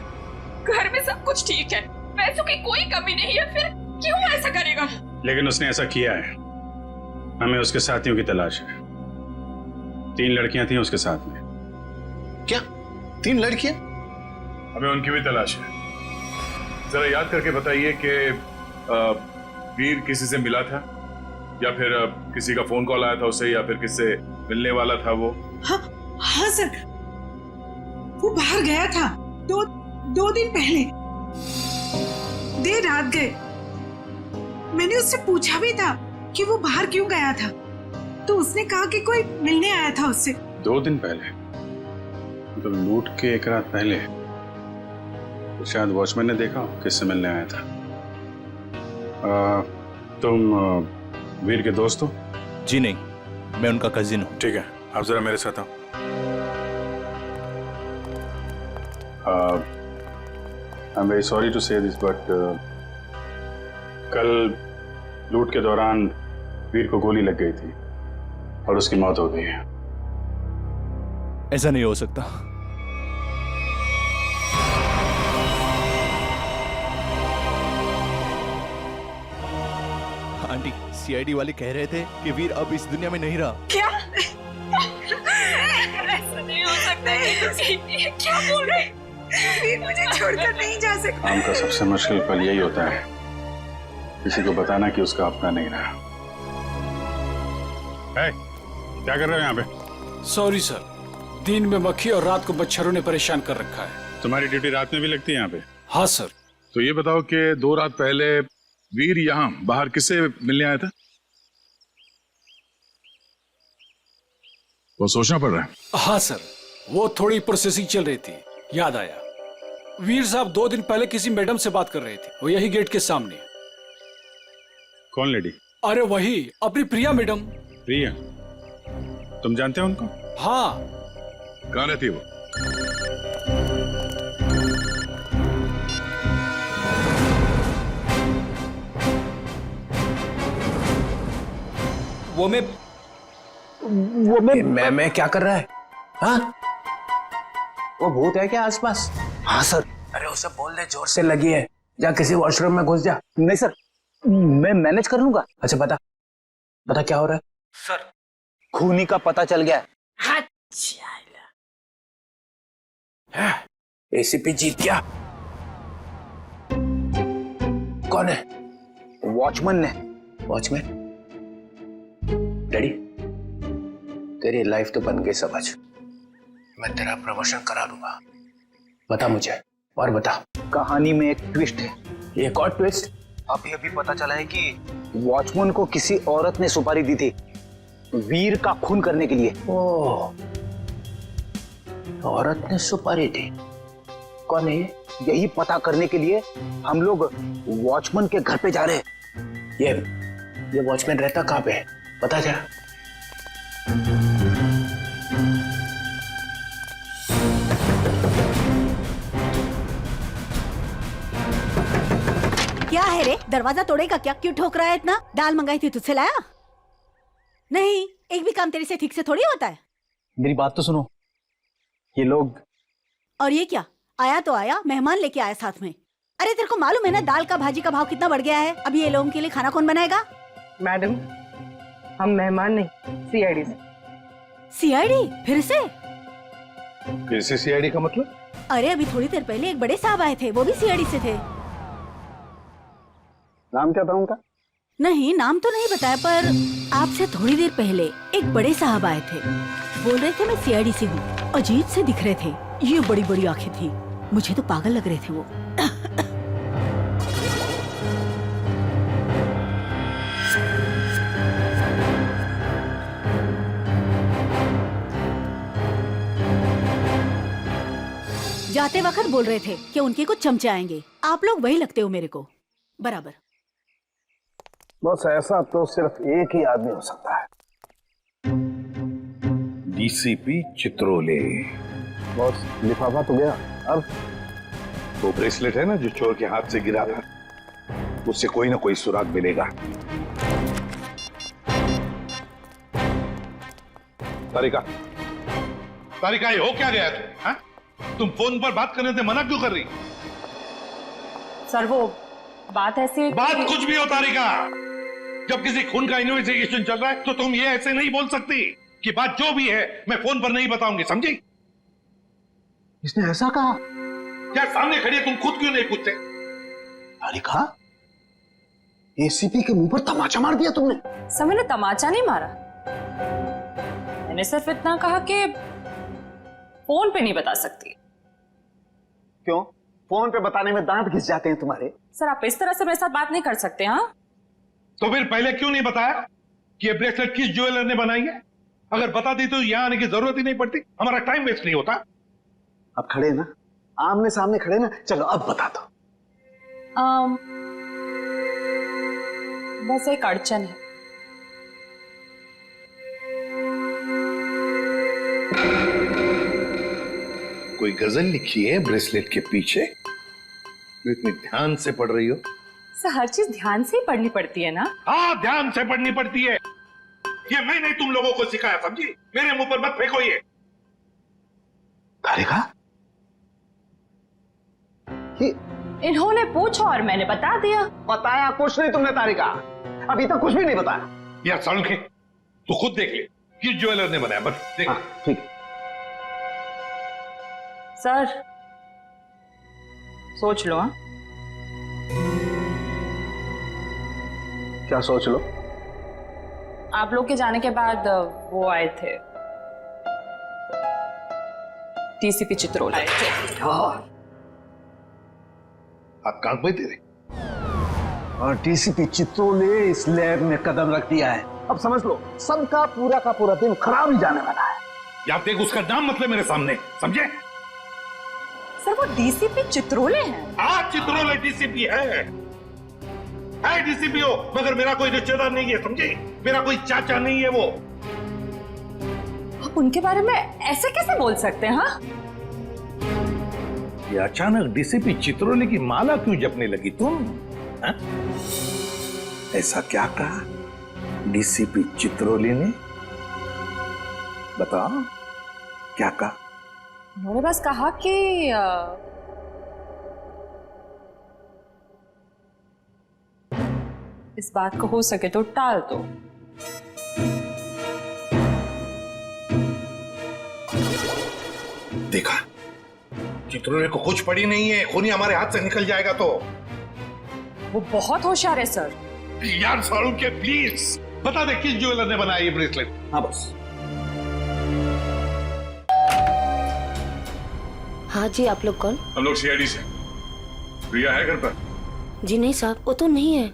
घर में सब कुछ ठीक है, पैसों की कोई कमी नहीं है, फिर क्यों ऐसा करेगा? लेकिन उसने ऐसा किया है। हमें उसके साथियों की तलाश है। 3 लड़कियां थी उसके साथ में। क्या 3 लड़कियां? हमें उनकी भी तलाश है। जरा याद करके बताइए कि वीर किसी से मिला था या फिर किसी का फोन कॉल आया था उसे, या फिर किससे मिलने वाला था वो? हाँ सर, वो बाहर गया था 2 दिन पहले, देर रात गए। मैंने उससे पूछा भी था कि वो बाहर क्यों गया था, तो उसने कहा कि कोई मिलने आया था उससे। 2 दिन पहले? तो लूट के 1 रात पहले तो शायद वॉचमैन ने देखा किससे मिलने आया था। तुम वीर के दोस्त हो? जी नहीं, मैं उनका कजिन हूँ। ठीक है, आप जरा मेरे साथ आओ। I am very sorry to say this, but कल लूट के दौरान वीर को गोली लग गई थी और उसकी मौत हो गई है। ऐसा नहीं हो सकता। आंटी, सीआईडी वाले कह रहे थे कि वीर अब इस दुनिया में नहीं रहा। क्या? ऐसा नहीं हो सकता। ये क्या बोल रहे हैं? वीर मुझे छोड़कर नहीं जा सकता। काम का सबसे मुश्किल पल यही होता है, किसी को बताना कि उसका अपना नहीं रहा। क्या कर रहे हो यहाँ पे? सॉरी सर, दिन में मक्खी और रात को मच्छरों ने परेशान कर रखा है। तुम्हारी ड्यूटी रात में भी लगती है यहाँ पे? हाँ सर। तो ये बताओ कि 2 रात पहले वीर यहाँ बाहर किससे मिलने आया था? वो सोचना पड़ रहा है। हाँ सर, वो थोड़ी प्रोसेसिंग चल रही थी, याद आया। वीर साहब 2 दिन पहले किसी मैडम से बात कर रहे थे, वो यही गेट के सामने। कौन लेडी? अरे वही, अपनी प्रिया मैडम। प्रिया? तुम जानते हो उनको? हाँ। कहाँ रहती है वो? मैं क्या कर रहा है? हाँ? वो भूत है क्या आसपास? हाँ सर। अरे उसे बोल दे जोर से लगी है, जा किसी वॉशरूम में घुस जा। नहीं सर, मैं मैनेज कर लूंगा। अच्छा बता क्या हो रहा है? सर, खूनी का पता चल गया है। एसीपी जीत गया? कौन है? वॉचमैन ने। वॉचमैन? डैडी, तेरी लाइफ तो बन गई समझ। मैं तेरा प्रमोशन करा दूंगा। बता मुझे, और बता। कहानी में एक ट्विस्ट है। एक और ट्विस्ट? अभी अभी पता चला है कि वॉचमैन को किसी औरत ने सुपारी दी थी वीर का खून करने के लिए। ओह, औरत ने सुपारी दी? कौन है? यही पता करने के लिए हम लोग वॉचमैन के घर पे जा रहे हैं। ये वॉचमैन रहता कहाँ पे है? पता क्या? क्या है रे, दरवाजा तोड़ेगा क्या? क्यों ठोक रहा है इतना? दाल मंगाई थी तुझसे लाया? नहीं, एक भी काम तेरे से ठीक से थोड़ी होता है। मेरी बात तो सुनो, ये लोग। और ये क्या? आया तो आया, मेहमान लेके आया साथ में। अरे तेरे को मालूम है ना दाल का भाजी का भाव कितना बढ़ गया है? अभी ये लोगों के लिए खाना कौन बनाएगा? मैडम, हम मेहमान नहीं, सीआईडी से। सीआईडी? फिर से सीआईडी का मतलब? अरे अभी थोड़ी देर पहले एक बड़े साहब आए थे, वो भी सीआईडी से थे। नाम क्या था उनका? नहीं, नाम तो नहीं बताया, पर आपसे थोड़ी देर पहले एक बड़े साहब आए थे। बोल रहे थे मैं सीआईडी से हूँ। अजीब से दिख रहे थे, ये बड़ी बड़ी आंखें थी, मुझे तो पागल लग रहे थे वो। जाते वक्त बोल रहे थे कि उनके कुछ चमचे आएंगे। आप लोग वही लगते हो मेरे को बराबर। बस ऐसा तो सिर्फ एक ही आदमी हो सकता है, डीसीपी चित्रोले। बॉस, लिफाफा तो गया। अब वो ब्रेसलेट है ना जो चोर के हाथ से गिरा था, उससे कोई ना कोई सुराग मिलेगा। तारिका, तारिका, ये हो क्या गया तुम? तुम फोन पर बात करने से मना क्यों कर रही? सर, वो बात ऐसी बात कुछ भी हो तारिका, जब किसी खून का इन्वेस्टिगेशन चल रहा है तो तुम ये ऐसे नहीं बोल सकती कि बात जो भी है मैं फोन पर नहीं बताऊंगी, समझी? इसने ऐसा कहा? क्या सामने खड़ी है, तुम खुद क्यों नहीं पूछते? तारिका, एसीपी के मुंह पर तमाचा मार दिया तुमने। सर, मैंने तमाचा नहीं मारा, मैंने सिर्फ इतना कहा कि फोन पे नहीं बता सकती। क्यों? फोन पे बताने में दांत घिस जाते हैं तुम्हारे। सर, आप इस तरह से मेरे साथ बात नहीं कर सकते। हाँ, तो फिर पहले क्यों नहीं बताया कि ये ब्रेसलेट किस ज्वेलर ने बनाई है? अगर बता दी तो यहां आने की जरूरत ही नहीं पड़ती, हमारा टाइम वेस्ट नहीं होता। अब खड़े ना, आमने सामने खड़े ना, चलो अब बता दो। बस एक अड़चन है। कोई गजल लिखी है ब्रेसलेट के पीछे? इतनी ध्यान से पढ़ रही हो? सर, हर चीज ध्यान से ही पढ़नी पड़ती है ना? हाँ, ध्यान से पढ़नी पड़ती है। ये मैं नहीं तुम लोगों को सिखाया, समझी? मेरे मुंह पर मत फेंको ये। तारिका, इन्होंने पूछा और मैंने बता दिया। बताया कुछ नहीं तुमने तारिका, अभी तक कुछ भी नहीं बताया। यार सालुंखे, तू खुद देख ले किस ज्वेलर ने बनाया, बस देख। ठीक है। सर, सोच लो। हाँ, क्या सोच लो? आप लोग के जाने के बाद वो आए थे, डीसीपी चित्रोले आए थे। आप कान पे तेरे। और डीसीपी चित्रोले इस लैब में कदम रख दिया है। अब समझ लो, सबका पूरा का पूरा दिन खराब ही जाने वाला है। या देख उसका नाम मतलब मेरे सामने, समझे? सर, वो डीसीपी चित्रोले हैं। आज चित्रोले डीसीपी है डीसीपी हो, मगर मेरा कोई रिश्तेदार नहीं है, समझे? मेरा कोई चाचा नहीं है वो। आप उनके बारे में ऐसे कैसे बोल सकते हैं? हाँ, ये अचानक डीसीपी चित्रोले की माला क्यों जपने लगी तुम? हा? ऐसा क्या कहा डीसीपी चित्रोले ने? बताओ, क्या कहा? उन्होंने बस कहा कि इस बात को हो सके तो टाल दो। देखा, चित्रोले को कुछ पड़ी नहीं है, खूनी हमारे हाथ से निकल जाएगा तो। वो बहुत होशियार है सर। यार सालुंखे, प्लीज बता दे किस ज्वेलर ने बनाया ये ब्रेसलेट। हाँ बस। हाँ जी, आप लोग कौन? हम लोग सीआईडी से। प्रिया है घर पर? जी नहीं साहब, वो तो नहीं है।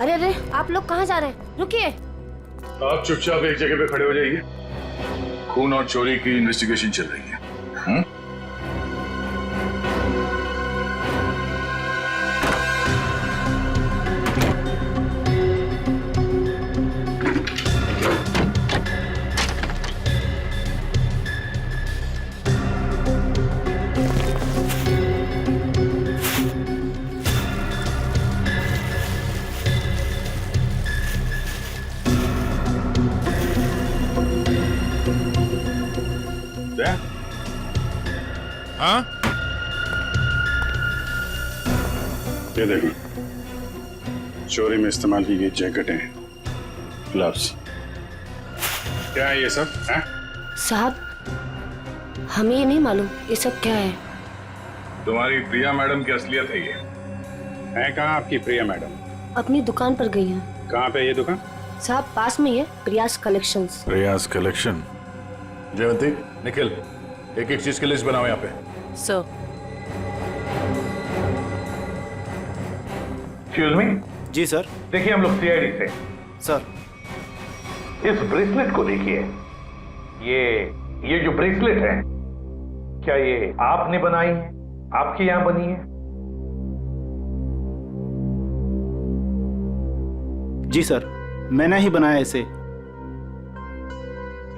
अरे अरे, आप लोग कहाँ जा रहे हैं? रुकिए। आप चुपचाप एक जगह पे खड़े हो जाइए। खून और चोरी की इन्वेस्टिगेशन चल रही है। हाँ? ये देखो, चोरी में इस्तेमाल की गई जैकेटें, ग्लव्स। क्या है ये सब? है? साहब, हमें ये नहीं मालूम ये सब क्या है। तुम्हारी प्रिया मैडम की असलियत है ये। है कहाँ आपकी प्रिया मैडम? अपनी दुकान पर गई हैं। कहाँ पे ये दुकान? साहब, पास में ही है, प्रियास कलेक्शंस। प्रियास कलेक्शन। जयवंती, निखिल, एक एक चीज की लिस्ट बनाओ यहाँ पे। सर। Excuse me. जी सर। देखिए, हम लोग सीआईडी से। सर, इस ब्रेसलेट को देखिए। ये जो ब्रेसलेट है, क्या ये आपने बनाई है? आपके यहाँ बनी है? जी सर, मैंने ही बनाया इसे।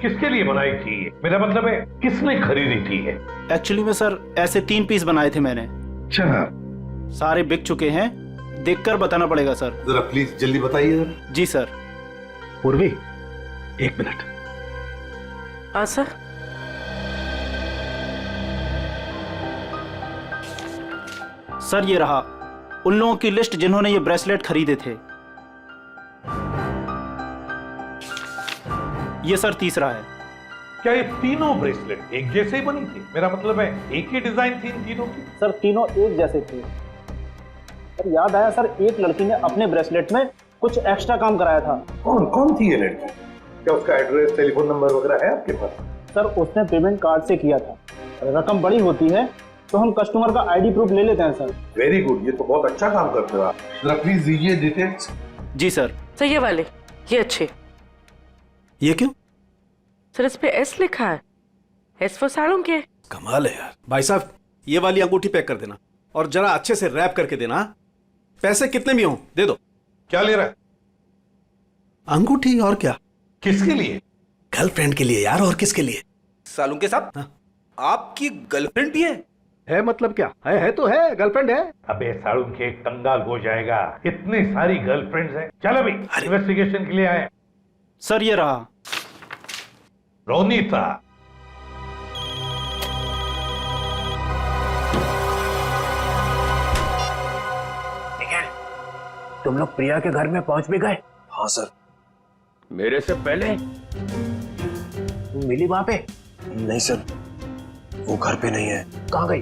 किसके लिए बनाई थी ये? मेरा मतलब है, किसने खरीदी थी ये? एक्चुअली में सर, ऐसे 3 पीस बनाए थे मैंने। अच्छा। सारे बिक चुके हैं, देखकर बताना पड़ेगा सर। जरा प्लीज जल्दी बताइए जरा। जी सर। पूर्वी, 1 मिनट। हाँ सर। सर, ये रहा उन लोगों की लिस्ट जिन्होंने ये ब्रेसलेट खरीदे थे। ये सर तीसरा है। क्या ये तीनों ब्रेसलेट एक जैसे ही बनी थी? मेरा मतलब है, एक ही डिजाइन थी इन तीनों की? सर, तीनों एक जैसे थे। सर, याद आया सर, एक लड़की ने अपने ब्रेसलेट में कुछ एक्स्ट्रा काम कराया था। कौन थी ये लड़की? क्या उसका एड्रेस, टेलीफोन नंबर वगैरह है आपके पास? सर, उसने पेमेंट कार्ड से किया था। रकम बड़ी होती है तो हम कस्टमर का आईडी प्रूफ ले लेते हैं सर। वेरी गुड, ये तो बहुत अच्छा काम करते हो आप। जरा प्लीज दीजिए डिटेल्स। जी सर। सर, ये वाले, ये अच्छे। ये क्यों? सर, इस पे एस लिखा है। एस फॉर साड़ों के। कमाल है यार। भाई साहब, ये वाली अंगूठी पैक कर देना और जरा अच्छे से रैप करके देना। पैसे कितने भी हों दे दो। क्या ले रहा है? अंगूठी। और क्या? किसके लिए? गर्लफ्रेंड के लिए यार, और किसके लिए? सालू के साथ? हाँ? आपकी गर्लफ्रेंड भी है मतलब क्या है तो है, गर्लफ्रेंड है। अबे साड़ू के कंगाल हो जाएगा, इतनी सारी गर्लफ्रेंड्स हैं। चल अभी इन्वेस्टिगेशन के लिए आए। सर, ये रहा रोनीता। तुम लोग प्रिया के घर में पहुंच भी गए? हाँ सर। मेरे से पहले? तुम मिली वहां पे? नहीं सर, वो घर पे नहीं है। कहाँ गई?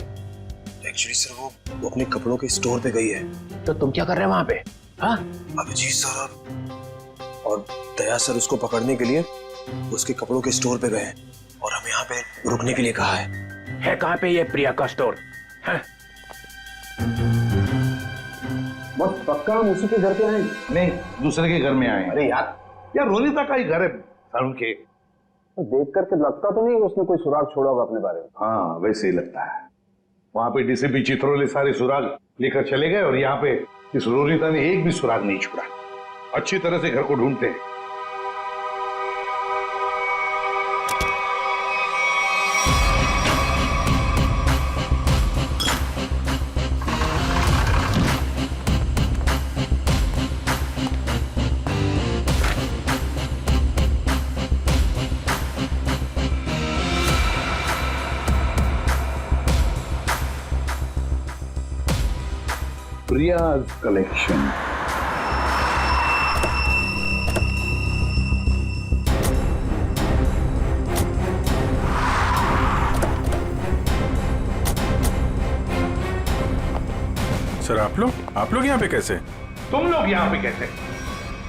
एक्चुअली सर, वो अपने कपड़ों के स्टोर पे गई है। तो तुम क्या कर रहे हो वहां पे? हाँ? अभिजीत सर और दया सर उसको पकड़ने के लिए उसके कपड़ों के स्टोर पे गए हैं और हमें यहाँ पे रुकने के लिए कहा है। कहाँ पे ये प्रिया का स्टोर? हाँ? बस पक्का हम उसी के घर पे आए? नहीं, दूसरे के घर में आए। अरे यार रोनीता का ही घर है साड़ू के। तो देख करके लगता तो नहीं उसने कोई सुराग छोड़ा होगा अपने बारे में। हाँ, वैसे ही लगता है। वहां पे डीसीपी चित्रोले सारे सुराग लेकर चले गए और यहाँ पे इस रोनीता ने एक भी सुराग नहीं छोड़ा। अच्छी तरह से घर को ढूंढते हैं। प्रियाज कलेक्शन। सर, आप लोग यहाँ पे कैसे? तुम लोग यहाँ पे कैसे?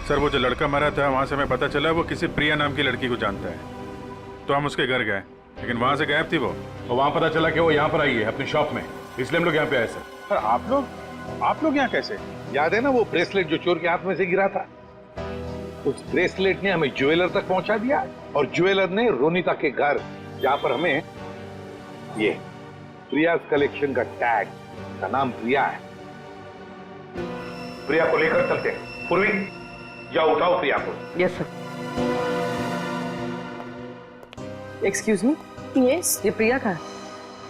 सर, वो जो लड़का मरा था वहां से हमें पता चला वो किसी प्रिया नाम की लड़की को जानता है, तो हम उसके घर गए। लेकिन वहां से गायब थी वो, तो वहां पता चला कि वो यहाँ पर आई है अपनी शॉप में, इसलिए हम लोग यहाँ पे आए सर। पर आप लोग यहाँ कैसे? याद है ना वो ब्रेसलेट जो चोर के हाथ में से गिरा था? उस ब्रेसलेट ने हमें ज्वेलर तक पहुंचा दिया और ज्वेलर ने रोनिता के घर, जहां पर हमें ये प्रिया कलेक्शन का टैग, का नाम प्रिया है। प्रिया को लेकर चलते हैं। पूर्वी, जाओ उठाओ प्रिया को। Yes sir. एक्सक्यूज मी, यस, ये प्रिया कहाँ है?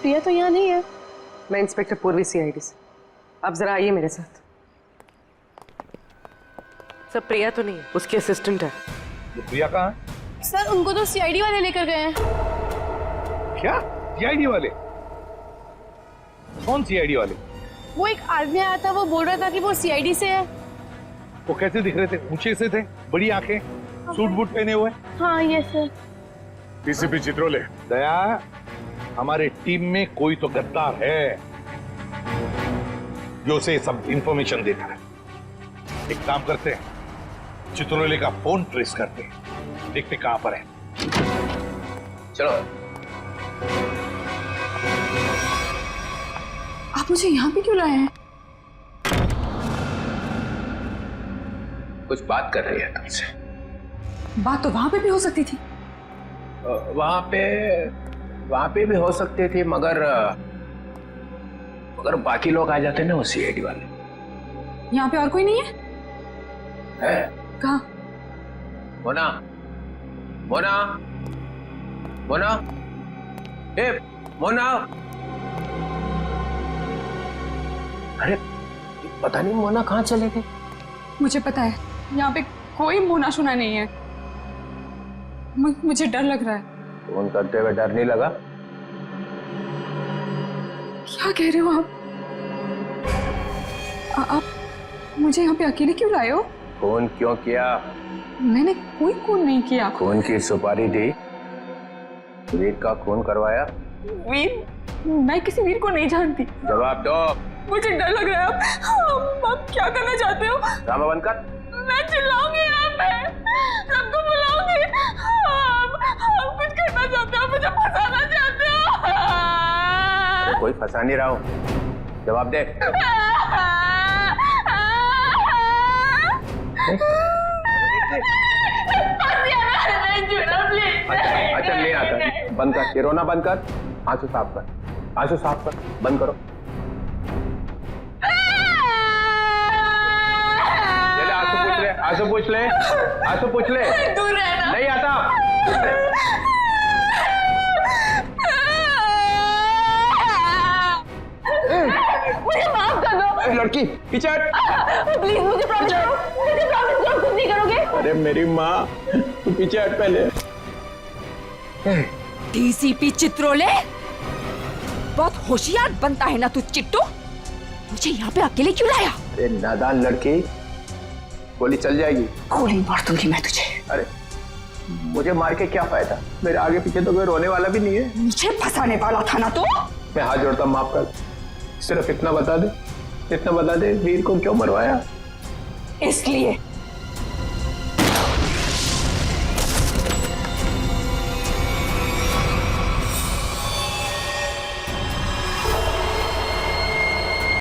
प्रिया तो यहाँ नहीं है। मैं इंस्पेक्टर पूर्वी CID से। आप जरा आइए मेरे साथ। सर प्रिया तो नहीं है, उसकी असिस्टेंट है। ये प्रिया कहाँ है? सर उनको तो CID वाले लेकर गए हैं। क्या CID वाले? कौन CID वाले? वो एक आदमी आया था, वो बोल रहा था कि वो CID से है। वो कैसे दिख रहे थे? ऊंचे से थे, बड़ी आंखें, सूट बूट पहने हुए। हाँ ये सर। डीसीपी चित्रोले। दया, हमारे टीम में कोई तो गद्दार है जो उसे सब इंफॉर्मेशन देता है। एक काम करते हैं, चित्रोले का फोन ट्रेस करते हैं, देखते कहां पर है। चलो। आप मुझे यहाँ पे क्यों लाए हैं? कुछ बात कर रही है तुमसे। बात तो वहां पे भी हो सकती थी। वहां पे भी हो सकती थी, मगर बाकी लोग आ जाते ना वो CID वाले। यहाँ पे और कोई नहीं है? कहाँ? मोना, मोना, मोना, ए मोना। अरे पता नहीं मोना कहाँ चले गए। मुझे पता है, यहाँ पे कोई मोना शुना नहीं है। मुझे डर लग रहा है। फोन करते हुए डर नहीं लगा? क्या कह रहे हो आप मुझे यहाँ पे अकेले क्यों लाए हो? फोन क्यों किया? मैंने कोई खून नहीं किया। खून की सुपारी दी, वीर का खून करवाया। वीर? मैं किसी वीर को नहीं जानती। जवाब दो। मुझे डर लग रहा है। आप क्या करना चाहते हो? ड्रामा बंद कर। मैं चिल्लाऊंगी यहाँ पे, सबको बुलाऊंगी। आप कुछ करना चाहते हो, मुझे फंसाना चाहते हो। कोई फंसा नहीं रहा हूँ, जवाब दे। अच्छा नहीं आता, बंद कर, ये रोना बंद कर, आंसू साफ कर, आंसू साफ कर, बंद करो। चले आंसू पूछ ले, आंसू पूछ ले, आंसू पूछ ले। नहीं आता। मुझे माफ कर दो। लड़की पीछे हट। प्लीज मुझे प्रॉमिस करो, कुछ नहीं करोगे। अरे मेरी माँ, तू पीछे हट पहले। DCP चित्रोले, बहुत होशियार बनता है ना तू चिट्टू। मुझे यहाँ पे अकेले क्यों लाया? अरे नादान लड़की, गोली चल जाएगी। गोली मार दूंगी मैं तुझे। अरे मुझे मार के क्या फायदा? मेरे आगे पीछे तो कोई रोने वाला भी नहीं है। मुझे फंसाने वाला था ना तू। मैं हाथ जोड़ता हूं, माफ कर। सिर्फ इतना बता दे, वीर को क्यों मरवाया? इसलिए